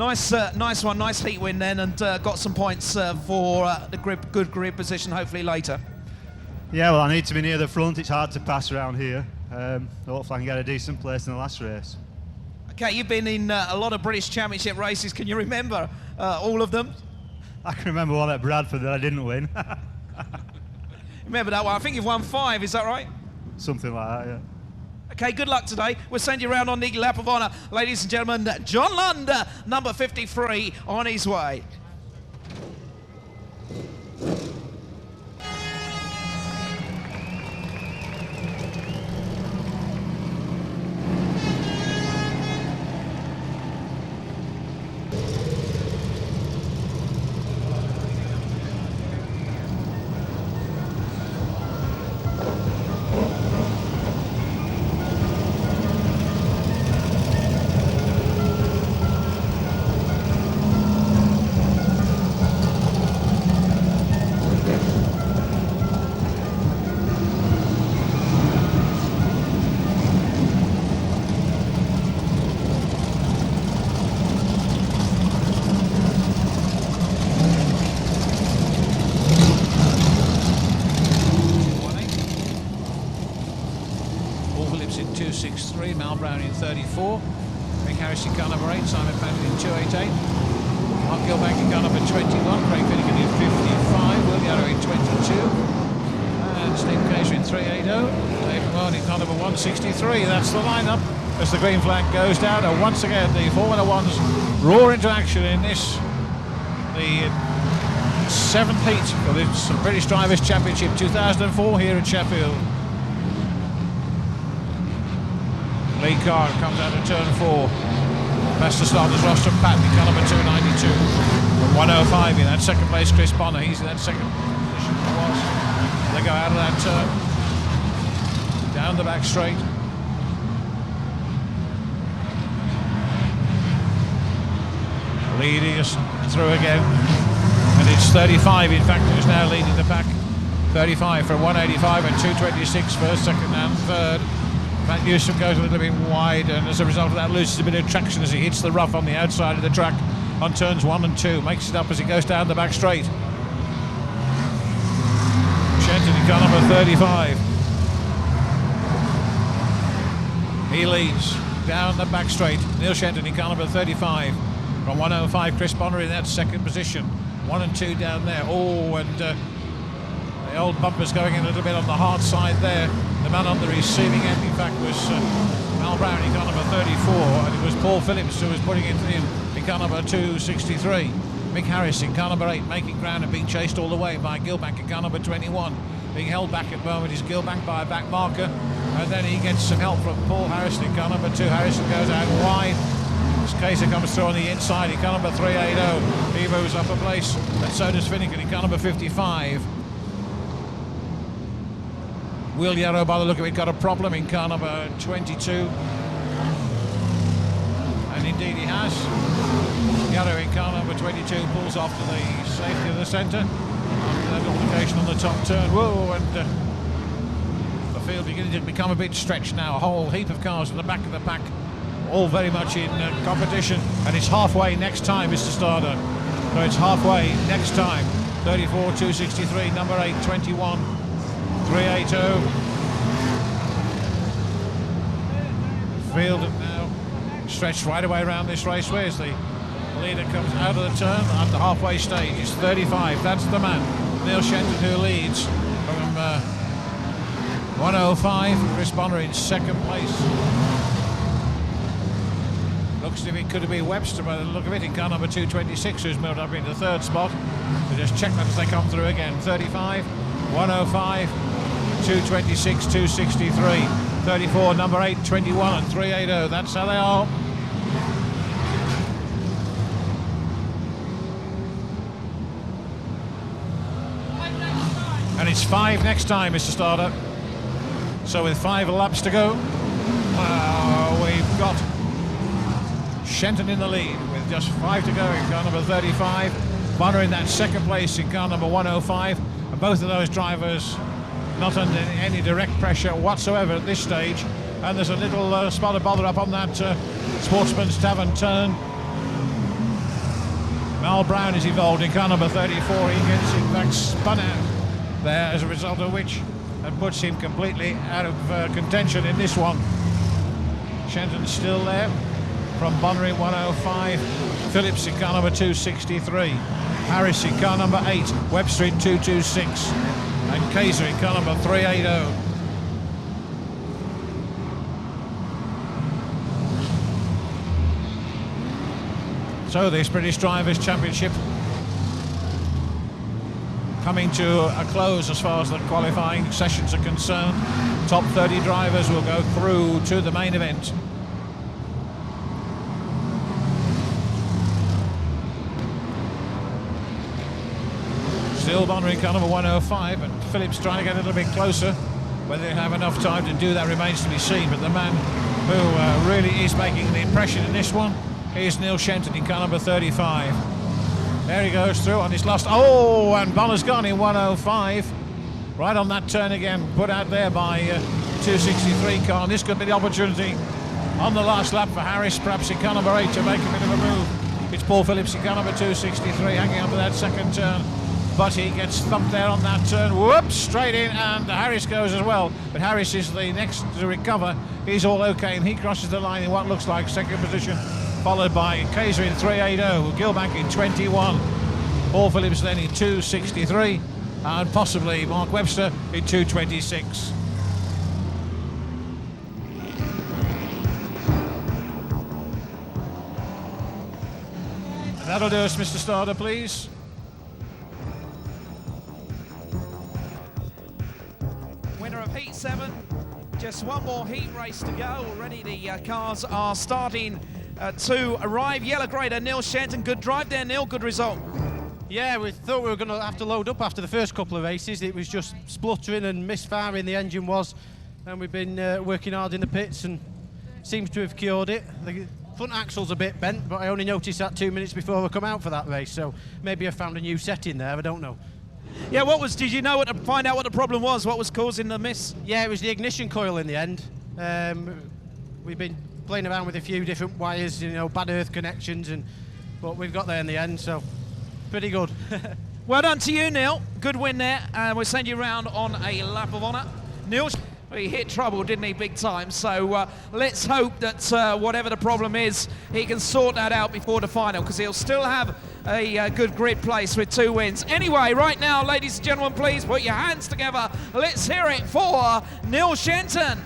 Nice one, nice heat win then, and got some points for the good grid position hopefully later. Yeah, well, I need to be near the front. It's hard to pass around here. Hopefully I can get a decent place in the last race. Okay, you've been in a lot of British Championship races. Can you remember all of them? I can remember one at Bradford that I didn't win. Remember that one? I think you've won 5, is that right? Something like that, yeah. Okay, good luck today. We'll send you around on the lap of honour. Ladies and gentlemen, John Lund, number 53, on his way. Mal Brown in 34, Mick Harris in car number 8, Simon Patton in 288, Mark Gilbank in car number 21, Craig Finnegan in 55, Will Yarrow in 22, and Steve Kaiser in 380, Dave Moore in car number 163. That's the lineup as the green flag goes down, and once again the Formula Ones roar into action in this, the 7th heat of this British Drivers' Championship 2004 here at Sheffield. Lead car comes out of turn 4. Best to start is Roston Patton, car number 292. From 105 in that second place, Chris Bonner. He's in that second position. They go out of that turn. Down the back straight. Lead is through again. And it's 35, in fact, who's now leading the pack. 35 from 185 and 226 first, second and third. Matt Newsom goes a little bit wide, and as a result of that loses a bit of traction as he hits the rough on the outside of the track on turns 1 and 2. Makes it up as he goes down the back straight. Shenton in car number 35. He leads down the back straight. Neil Shenton in car number 35. From 105, Chris Bonner in that second position. 1 and 2 down there. Oh, and the old bumper's going in a little bit on the hard side there. The man on the receiving end, in fact, was Mal Brown in car number 34, and it was Paul Phillips who was putting it in car number 263. Mick Harris in car number 8 making ground and being chased all the way by Gilbank in car number 21. Being held back at the moment is Gilbank by a back marker, and then he gets some help from Paul Harrison in car number 2. Harrison goes out wide. Kaiser comes through on the inside in car number 380. He moves up a place, and so does Finnegan in car number 55. Will Yarrow, by the look of it, got a problem in car number 22. And indeed he has. Yarrow in car number 22 pulls off to the safety of the centre. After that altercation on the top turn. Whoa, and the field beginning to become a bit stretched now. A whole heap of cars at the back of the pack, all very much in competition. And it's halfway next time, Mr. Starter. So it's halfway next time. 34, 263, number 8, 21. 380. Field now stretched right away around this raceway as the leader comes out of the turn at the halfway stage. It's 35. That's the man, Neil Shenton, who leads from 105. Chris Bonner in second place. Looks as if it could have been Webster by the look of it in car number 226, who's moved up into third spot. So just check that as they come through again. 35, 105. 226, 263, 34, number 8, 21 and 380. That's how they are. And it's 5 next time, Mr. Starter. So with 5 laps to go, we've got Shenton in the lead with just 5 to go in car number 35. Bonner in that second place in car number 105. And both of those drivers not under any direct pressure whatsoever at this stage, and there's a little spot of bother up on that Sportsman's Tavern turn. Mal Brown is involved in car number 34. He gets in fact spun out there, as a result of which that puts him completely out of contention in this one. Shenton still there from Bonner in 105. Phillips in car number 263. Harris in car number 8. Webster in 226. And Kaiser in car number 380. So this British Drivers' Championship coming to a close as far as the qualifying sessions are concerned. Top 30 drivers will go through to the main event. Still Bonner in car number 105, and Phillips trying to get a little bit closer. Whether they have enough time to do that remains to be seen, but the man who really is making the impression in this one is Neil Shenton in car number 35. There he goes through on his last... Oh, and Bonner's gone in 105. Right on that turn again, put out there by 263 car. And this could be the opportunity on the last lap for Harris, perhaps in car number 8, to make a bit of a move. It's Paul Phillips in car number 263, hanging on to that second turn. But he gets thumped there on that turn. Whoops, straight in, and Harris goes as well. But Harris is the next to recover. He's all okay, and he crosses the line in what looks like second position, followed by Kaiser in 380, Gilbank in 21, Paul Phillips then in 263, and possibly Mark Webster in 226. And that'll do us, Mr. Starter, please. Winner of Heat 7. Just one more heat race to go. Already the cars are starting to arrive. Yellow grader Neil Shenton. Good drive there, Neil. Good result. Yeah, we thought we were going to have to load up after the first couple of races. It was just spluttering and misfiring, the engine was. And we've been working hard in the pits and seems to have cured it. The front axle's a bit bent, but I only noticed that 2 minutes before we come out for that race. So maybe I found a new setting there, I don't know. Yeah, did you know find out what the problem was? What was causing the miss? Yeah, it was the ignition coil in the end. We've been playing around with a few different wires, you know, bad earth connections, but we've got there in the end, so pretty good. Well done to you, Neil. Good win there. We'll send you round on a lap of honour. Neil, he hit trouble, didn't he, big time? So let's hope that whatever the problem is, he can sort that out before the final, because he'll still have a good grid place with 2 wins. Anyway, right now, ladies and gentlemen, please put your hands together. Let's hear it for Neil Shenton.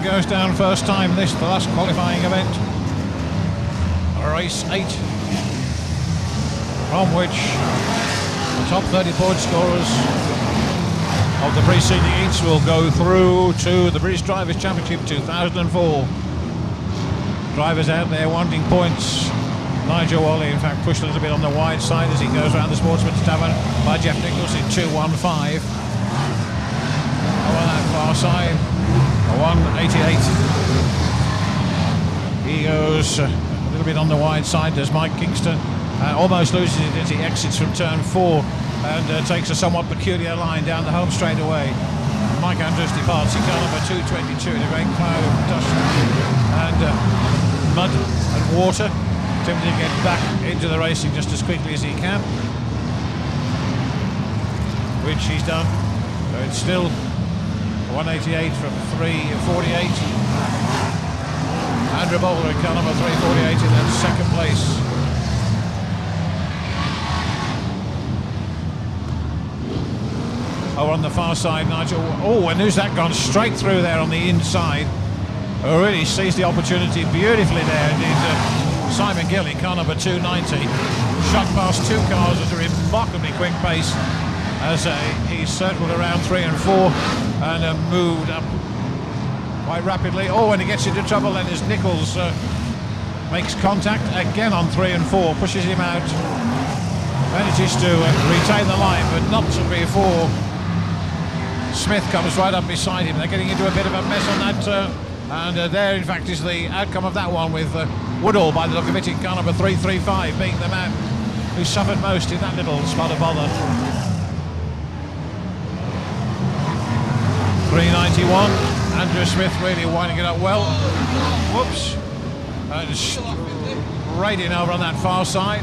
Goes down first time the last qualifying event, race 8, from which the top 30 point scorers of the preceding heats will go through to the British Drivers' Championship 2004. Drivers out there wanting points. Nigel Wally, in fact, pushed a little bit on the wide side as he goes around the Sportsman's Tavern by Jeff Nichols in 215. Over that far side, 188. He goes a little bit on the wide side. There's Mike Kingston. Almost loses it as he exits from turn 4 and takes a somewhat peculiar line down the home straightaway. Mike Andrews departs in car number 222 in a great cloud of dust and mud and water, attempting to get back into the racing just as quickly as he can, which he's done. So it's still 188 from 348. Andrew Boulder in car number 348 in that second place. Over on the far side, Nigel. Oh, and who's that gone straight through there on the inside? Oh, really seized the opportunity beautifully there. Indeed, Simon Gill in car number 290. Shot past two cars at a remarkably quick pace as he circled around 3 and 4 and moved up quite rapidly. Oh, when he gets into trouble, then as Nichols makes contact again on 3 and 4, pushes him out. Manages to retain the line, but not before Smith comes right up beside him. They're getting into a bit of a mess on that turn. And there, in fact, is the outcome of that one, with Woodall, by the look of it, in car number 335, being the man who suffered most in that little spot of bother. 391. Andrew Smith really winding it up well. Whoops. And straight in over on that far side.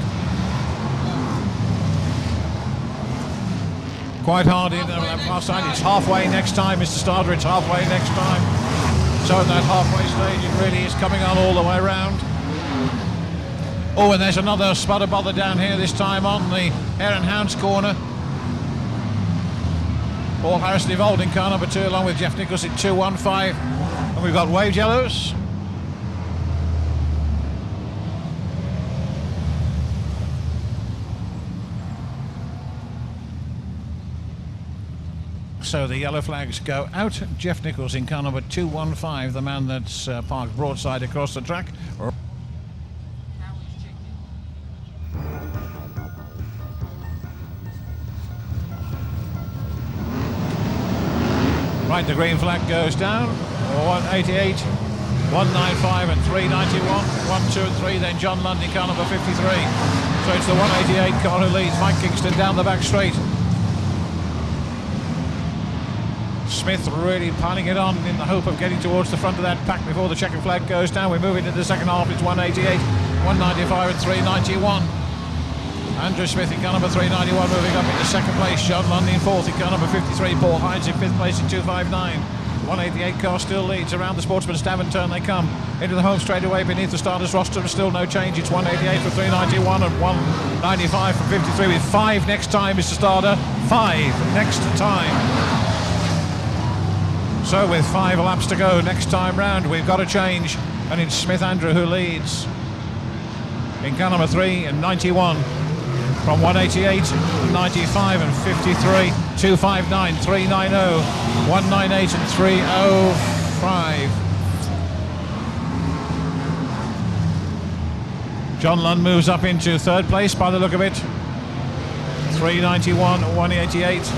Quite hard in over that far side. It's halfway next time, Mr. Starter. It's halfway next time. So at that halfway stage, it really is coming on all the way around. Oh, and there's another spot of bother down here, this time on the Hare and Hounds corner. Paul Harrison involved in car number 2, along with Jeff Nichols in 215. And we've got wave yellows. So the yellow flags go out. Jeff Nichols in car number 215, the man that's parked broadside across the track. Right, the green flag goes down. 188, 195 and 391. 1, 2 and 3, then John Lundy, car number 53. So it's the 188 car who leads. Mike Kingston down the back straight. Smith really piling it on in the hope of getting towards the front of that pack before the checkered flag goes down. We're moving into the second half. It's 188, 195 and 391. Andrew Smith in car number 391 moving up into second place. John Lundy in fourth in car number 53. Paul Hines in fifth place in 259. 188 car still leads around the Sportsman's Tavern turn. They come into the home straightaway beneath the starters roster. Still no change. It's 188 for 391 and 195 for 53 with 5 next time, Mr. Starter. 5 next time. So with 5 laps to go next time round, we've got a change, and it's Smith Andrew who leads in car number 3 and 91 from 188, 95 and 53, 259, 390, 198 and 305. John Lund moves up into third place by the look of it. 391, 188.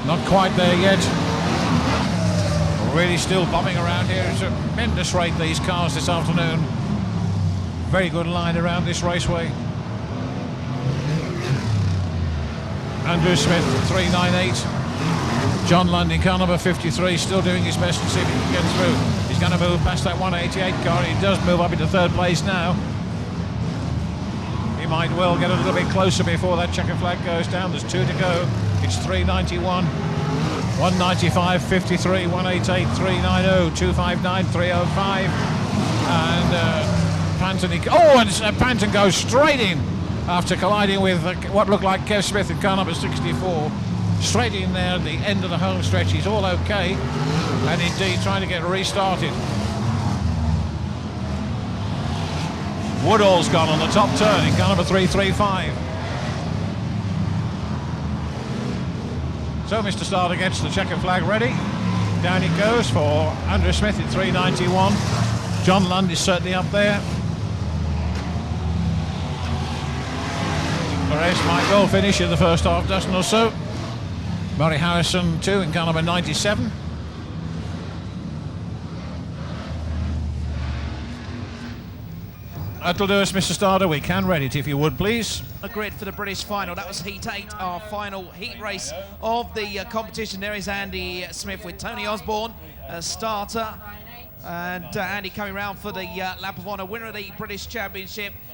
Not quite there yet. Really still bombing around here. It's a tremendous rate, these cars this afternoon. Very good line around this raceway. Andrew Smith, 398. John Lundy, car number 53, still doing his best to see if he can get through. He's going to move past that 188 car. He does move up into third place now. He might well get a little bit closer before that checkered flag goes down. There's 2 to go. It's 391, 195, 53, 188, 390, 259, 305. And Panton, and Panton goes straight in after colliding with what looked like Kev Smith in car number 64. Straight in there at the end of the home stretch. He's all okay, and indeed trying to get restarted. Woodall's gone on the top turn in car number 335. So Mr. Starter gets the checkered flag ready. Down it goes for Andrew Smith in 391. John Lund is certainly up there. Perez might well finish in the first half dozen or so. Murray Harrison too in car number 97. That'll do us, Mr. Starter. We can ready it if you would, please. The grid for the British final. That was Heat 8, our final heat race of the competition. There is Andy Smith with Tony Osborne, Starter. And Andy coming round for the lap of honour, winner of the British Championship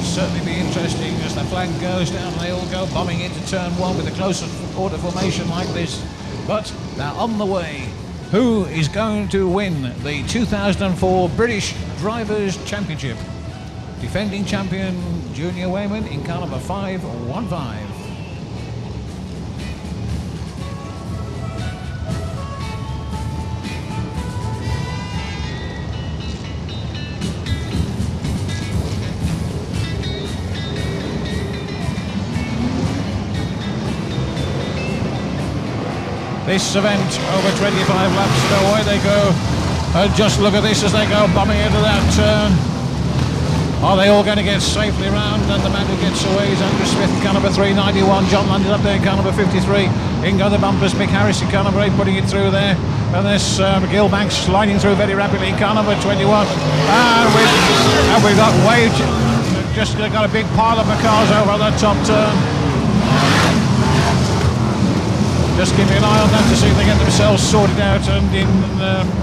should certainly be interesting as the flag goes down and they all go bombing into turn one with a close order formation like this. But they're on the way. Who is going to win the 2004 British Drivers' Championship? Defending champion Junior Wayman in car number 515. This event over 25 laps, so away they go. And just look at this as they go bombing into that turn. Are they all going to get safely round? And the man who gets away is Andrew Smith, car number 391. John Landed up there, car number 53. In go the bumpers. Mick Harris in car number 8 putting it through there. And this McGill Banks sliding through very rapidly in car number 21. And we've got Wave. Just got a big pile of cars over that top turn. Just keeping an eye on that to see if they get themselves sorted out, and in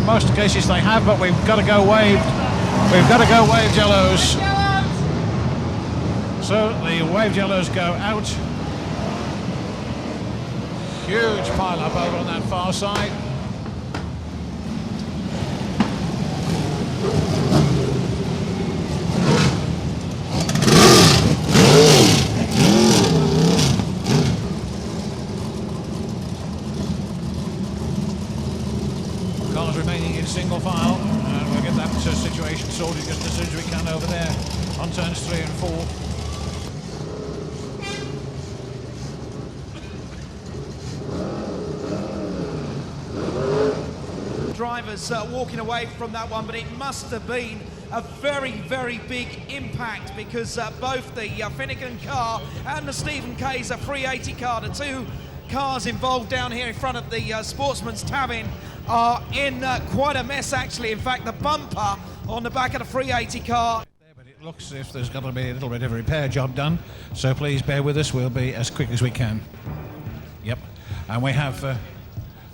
most cases they have, but we've got to go waved. We've got to go waved yellows. So the waved yellows go out. Huge pile up over on that far side. Remaining in single file, and we'll get that situation sorted just as soon as we can over there on turns 3 and 4. Drivers walking away from that one, but it must have been a very, very big impact because both the Finnegan car and the Stephen Kayser 380 car, the two cars involved down here in front of the Sportsman's Tavern, are in quite a mess actually. In fact, the bumper on the back of the 380 car. But it looks as if there's got to be a little bit of a repair job done, so please bear with us. We'll be as quick as we can. Yep, and we have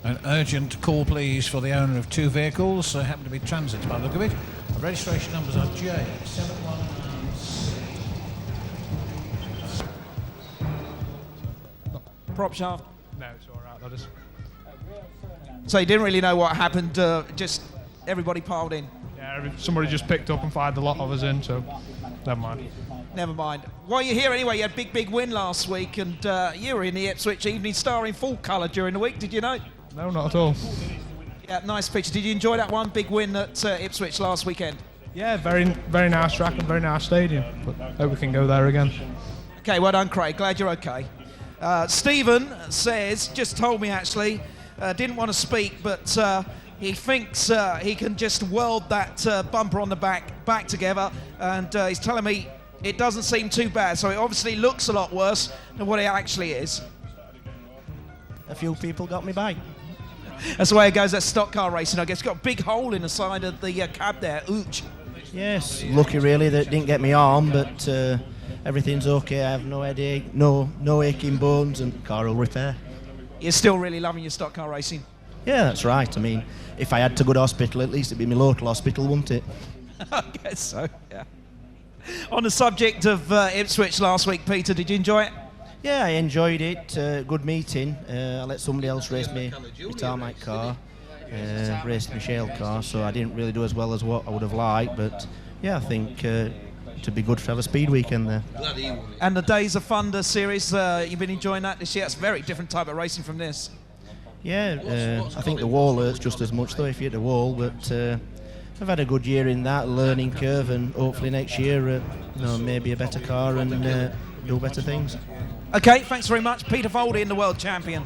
an urgent call please for the owner of 2 vehicles, happen to be Transit by the look of it. The registration numbers are J719. Prop shaft. No, it's all right. I'll just... So you didn't really know what happened, just everybody piled in? Yeah, somebody just picked up and fired the lot of us in, so never mind. Never mind. Well, you're here anyway. You had a big win last week, and you were in the Ipswich Evening Star in full colour during the week. Did you know? No, not at all. Yeah, nice picture. Did you enjoy that one? Big win at Ipswich last weekend? Yeah, very, very nice track and very nice stadium, but hope we can go there again. Okay, well done, Craig. Glad you're okay. Stephen says, just told me actually, didn't want to speak, but he thinks he can just weld that bumper on the back together, and he's telling me it doesn't seem too bad, so it obviously looks a lot worse than what it actually is. A few people got me by. That's the way it goes at stock car racing, I guess. It's got a big hole in the side of the cab there, ooch. Yes, lucky really that it didn't get me arm, but everything's okay. I have no headache, no aching bones, and car will repair. You're still really loving your stock car racing? Yeah, that's right. I mean, if I had to go to hospital, at least it'd be my local hospital, wouldn't it? I guess so, yeah. On the subject of Ipswich last week, Peter, did you enjoy it? Yeah, I enjoyed it. Good meeting. I let somebody else race my tarmac car, race my shale car, so I didn't really do as well as what I would have liked, but yeah, I think to be good to have a speed weekend there. And the Days of Thunder series, you've been enjoying that this year? It's a very different type of racing from this. Yeah, I think the wall hurts just as much though if you hit the wall, but I've had a good year in that learning curve, and hopefully next year, maybe a better car and do better things. Okay, thanks very much. Peter Foldy, the world champion.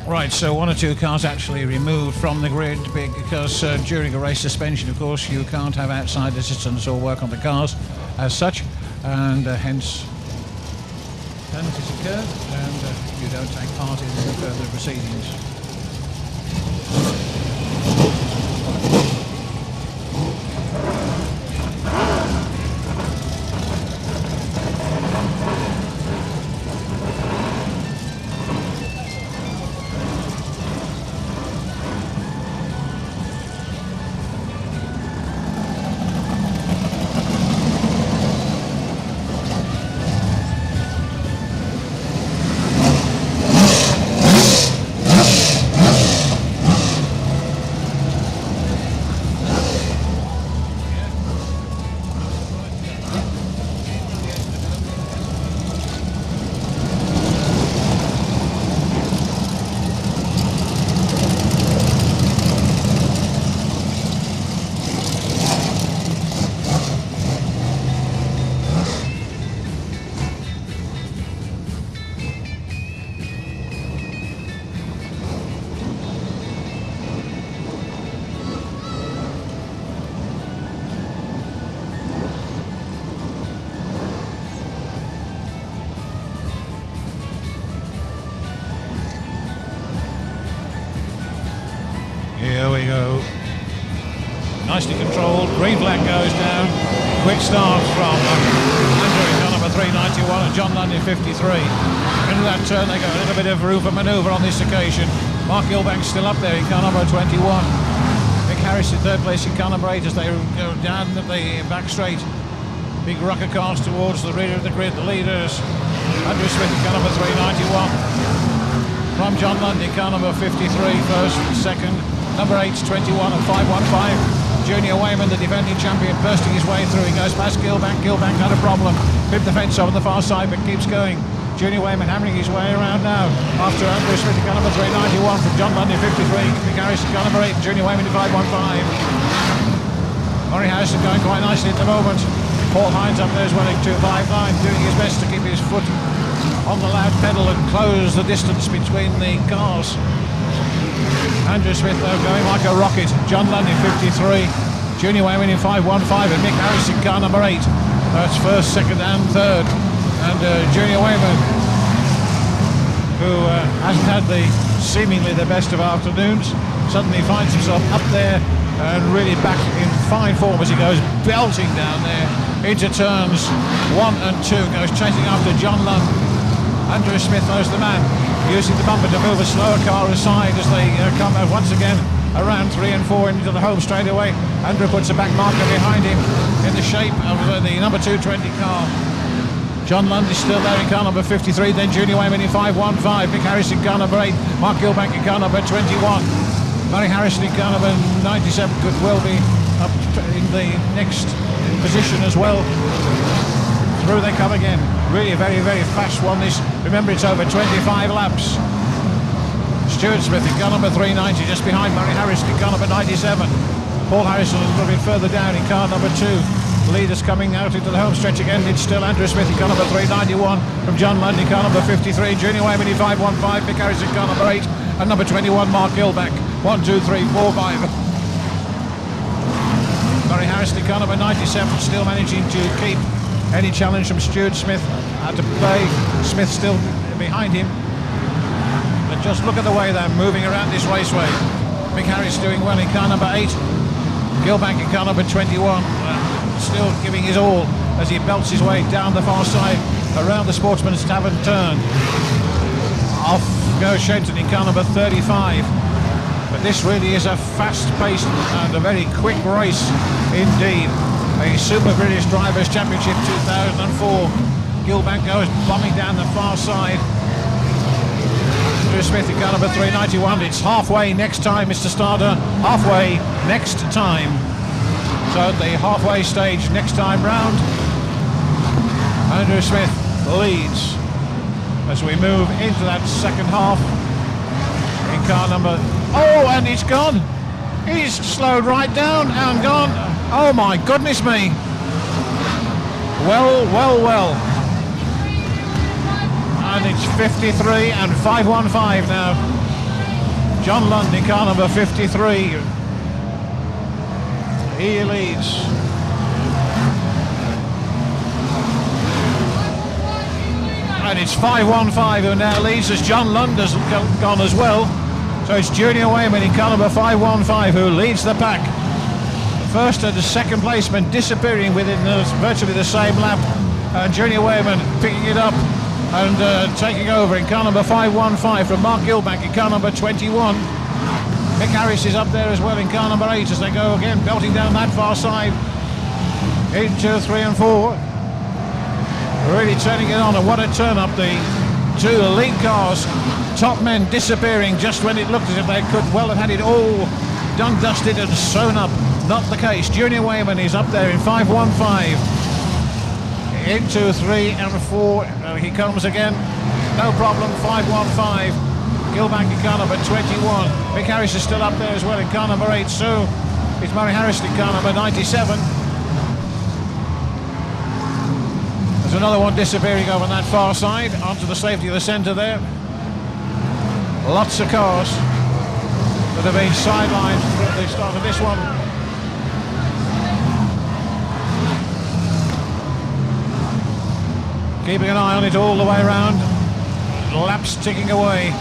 Right, so 1 or 2 cars actually removed from the grid because during a race suspension, of course, you can't have outside assistance or work on the cars as such, and hence penalties occur, and you don't take part in the further proceedings. Here we go. Nicely controlled. Green flag goes down. Quick start from Andrew in car number 391 and John Lundy 53. Into that turn they go. A little bit of room for manoeuvre on this occasion. Mark Gilbank's still up there in car number 21. Mick Harris in third place in car number 8 as they go down the back straight. Big rucker cars towards the rear of the grid. The leaders. Andrew Smith in car number 391. From John Lundy, car number 53, first, second. Number 8's 21 and 515. Junior Wayman, the defending champion, bursting his way through. He goes past Gilbank. Gilbank had a problem. Pipped the fence over the far side, but keeps going. Junior Wayman hammering his way around now. After Andrew Smith, car number 391 from John Lundy, 53. Mick Harrison, car number 8. Junior Wayman, 515. Murray Harrison going quite nicely at the moment. Paul Hines up there as well in 259, doing his best to keep his foot on the loud pedal and close the distance between the cars. Andrew Smith though going like a rocket. John Lundy 53, Junior Wayman in 515 and Mick Harrison car number 8. That's first, second and third. And Junior Wayman, who hasn't had seemingly the best of afternoons, suddenly finds himself up there and really back in fine form as he goes belting down there into turns 1 and 2, goes chasing after John Lund. Andrew Smith knows the man, using the bumper to move a slower car aside as they come once again around 3 and 4 into the home straight away. Andrew puts a back marker behind him in the shape of the number 220 car. John Lund is still there in car number 53, then Junior Wayman in 515, Mick Harris in car number 8, Mark Gilbank in car number 21. Murray Harrison in car number 97 could well be up in the next position as well. Through they come again. Really a very, very fast one this. Remember, it's over 25 laps. Stuart Smith in car number 390, just behind Murray Harrison in car number 97. Paul Harrison a little bit further down in car number 2. Leaders coming out into the home stretch again. It's still Andrew Smith in car number 391 from John Lund in car number 53. Junior Wayman in 515. Mick Harrison car number 8 and number 21 Mark Gilback. 1, 2, 3, 4, 5. Murray Harrison in car number 97 still managing to keep any challenge from Stuart Smith out to play. Smith still behind him. But just look at the way they're moving around this raceway. Mick Harris doing well in car number 8. Gilbank in car number 21. Still giving his all as he belts his way down the far side around the Sportsman's Tavern turn. Off goes Shenton in car number 35. But this really is a fast-paced and a very quick race indeed. A Super British Drivers' Championship 2004. Gilbank goes bombing down the far side. Andrew Smith in car number 391. It's halfway next time, Mr. Starter. Halfway next time. So at the halfway stage next time round, Andrew Smith leads as we move into that second half in car number... Oh, and it's gone. He's slowed right down and gone. Oh my goodness me. Well, well, well. And it's 53 and 515 now. John Lund in car number 53. He leads. And it's 515 who now leads as John Lund has gone as well. So it's Junior Wayman in car number 515 who leads the pack. The first and the second placeman disappearing within virtually the same lap. And Junior Wayman picking it up and taking over in car number 515 from Mark Gilbank in car number 21. Mick Harris is up there as well in car number 8 as they go again, belting down that far side. 8, 2, 3 and 4. Really turning it on, and what a turn up. The two lead cars, top men disappearing just when it looked as if they could well have had it all done, dusted and sewn up. Not the case. Junior Wayman is up there in 515. Into 3 and 4. He comes again. No problem. 515. Gilbank in car number 21. Mick Harris is still up there as well in car number 8. So it's Murray Harrison in car number 97. There's another one disappearing over that far side onto the safety of the centre there. Lots of cars that have been sidelined at the start of this one. Keeping an eye on it all the way around. Laps ticking away.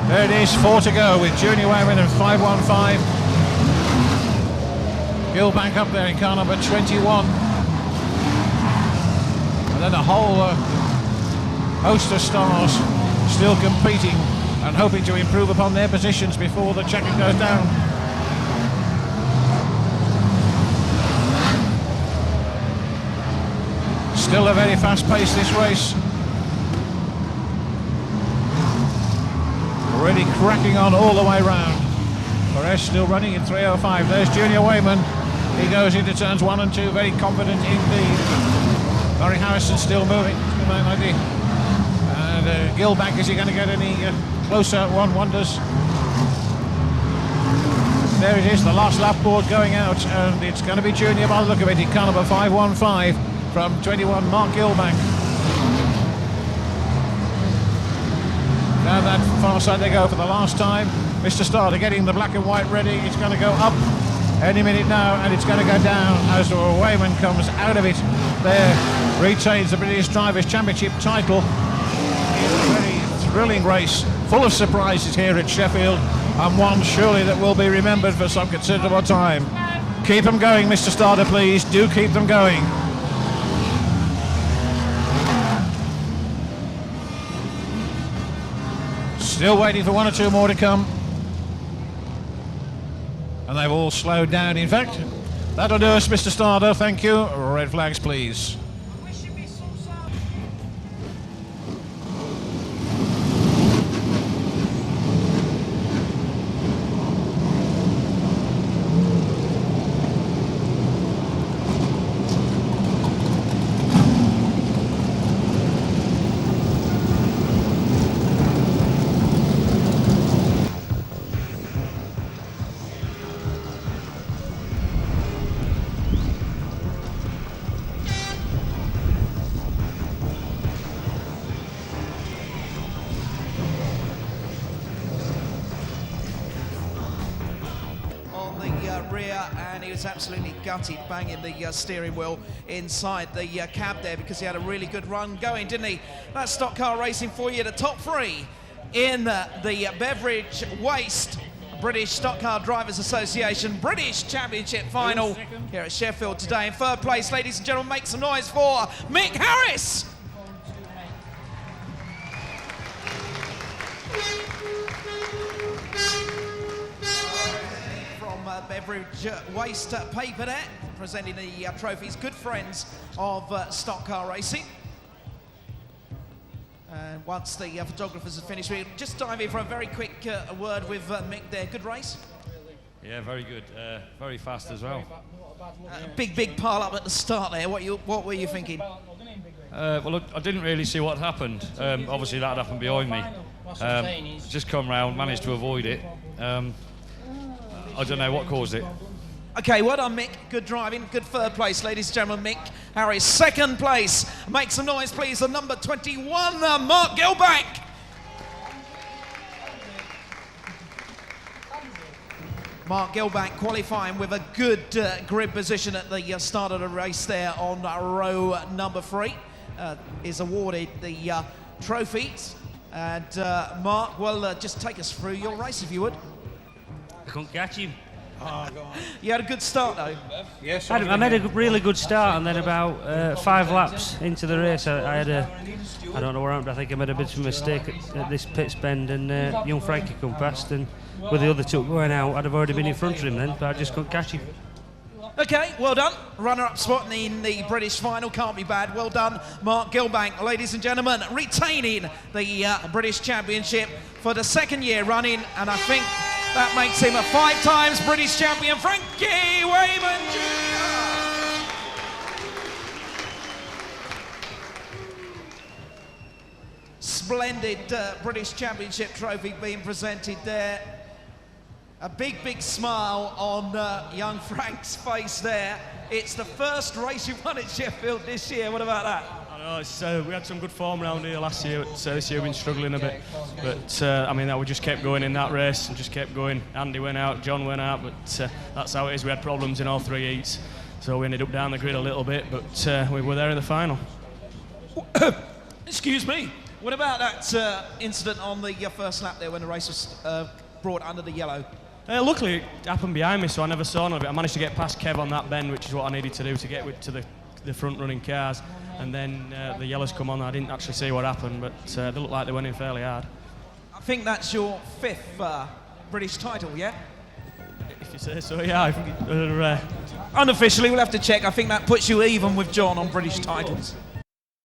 There it is, 4 to go with Junior Wayman and 515. Gilbank up there in car number 21. And then a whole host of stars still competing and hoping to improve upon their positions before the checker goes down. Still a very fast pace this race. Already cracking on all the way round. Perez still running in 3:05. There's Junior Wayman. He goes into turns 1 and 2, very confident indeed. Murray Harrison still moving. And Gilbank, is he going to get any closer? One wonders. There it is, the last lap board going out, and it's going to be Junior by the look of it. In car number 515 from 21, Mark Gilbank. Down that far side they go for the last time. Mr. Starter getting the black and white ready. It's going to go up any minute now, and it's going to go down as Wayman comes out of it. There, retains the British Drivers' Championship title. It's a very thrilling race, full of surprises here at Sheffield, and one surely that will be remembered for some considerable time. Keep them going, Mr. Starter, please. Do keep them going. Still waiting for 1 or 2 more to come. And they've all slowed down, in fact. That'll do us, Mr. Starter, thank you. Red flags, please. Rear, and he was absolutely gutted, banging the steering wheel inside the cab there, because he had a really good run going, didn't he? That's stock car racing for you. The top 3 in the Beverage Waste British Stock Car Drivers Association British Championship final here at Sheffield today. In 3rd place, ladies and gentlemen, make some noise for Mick Harris. Beverage Waste paper there, presenting the trophies, good friends of stock car racing. And once the photographers have finished, we'll just dive in for a very quick word with Mick there. Good race? Yeah, very good. Very fast as well. Big pile up at the start there. What were you thinking? Well, I didn't really see what happened. Obviously, that happened behind me. Just come round, managed to avoid it. I don't know what caused it. Okay, well done, Mick. Good driving. Good 3rd place, ladies and gentlemen. Mick Harris, 2nd place. Make some noise, please. The number 21, Mark Gilbank. Mark Gilbank qualifying with a good grid position at the start of the race there on row number 3. Is awarded the trophies. And Mark, well, just take us through your race, if you would. I couldn't catch him. Oh, go on. You had a good start, though. Yes, I made a really good start, and then about 5 laps into the race, I had a, I don't know what happened, I think I made a bit of a mistake at this pits bend, and young Frankie come past, and with the other 2 going out, I'd have already been in front of him then, but I just couldn't catch him. Okay, well done. Runner-up spot in the British final, can't be bad. Well done, Mark Gilbank. Ladies and gentlemen, retaining the British Championship for the 2nd year running, and I think that makes him a 5 times British champion, Frankie Wayman Jr. Splendid British Championship trophy being presented there. A big smile on young Frank's face there. It's the first race you've won at Sheffield this year. What about that? I know, we had some good form around here last year, but this year we've been struggling a bit. But I mean, we just kept going in that race and just kept going. Andy went out, John went out, but that's how it is. We had problems in all 3 heats, so we ended up down the grid a little bit, but we were there in the final. Excuse me. What about that incident on the first lap there when the race was brought under the yellow? Luckily, it happened behind me, so I never saw none of it. I managed to get past Kev on that bend, which is what I needed to do to get to the front-running cars. And then the yellows come on. I didn't actually see what happened, but they looked like they went in fairly hard. I think that's your 5th British title, yeah? If you say so, yeah. I think unofficially, we'll have to check. I think that puts you even with John on British titles.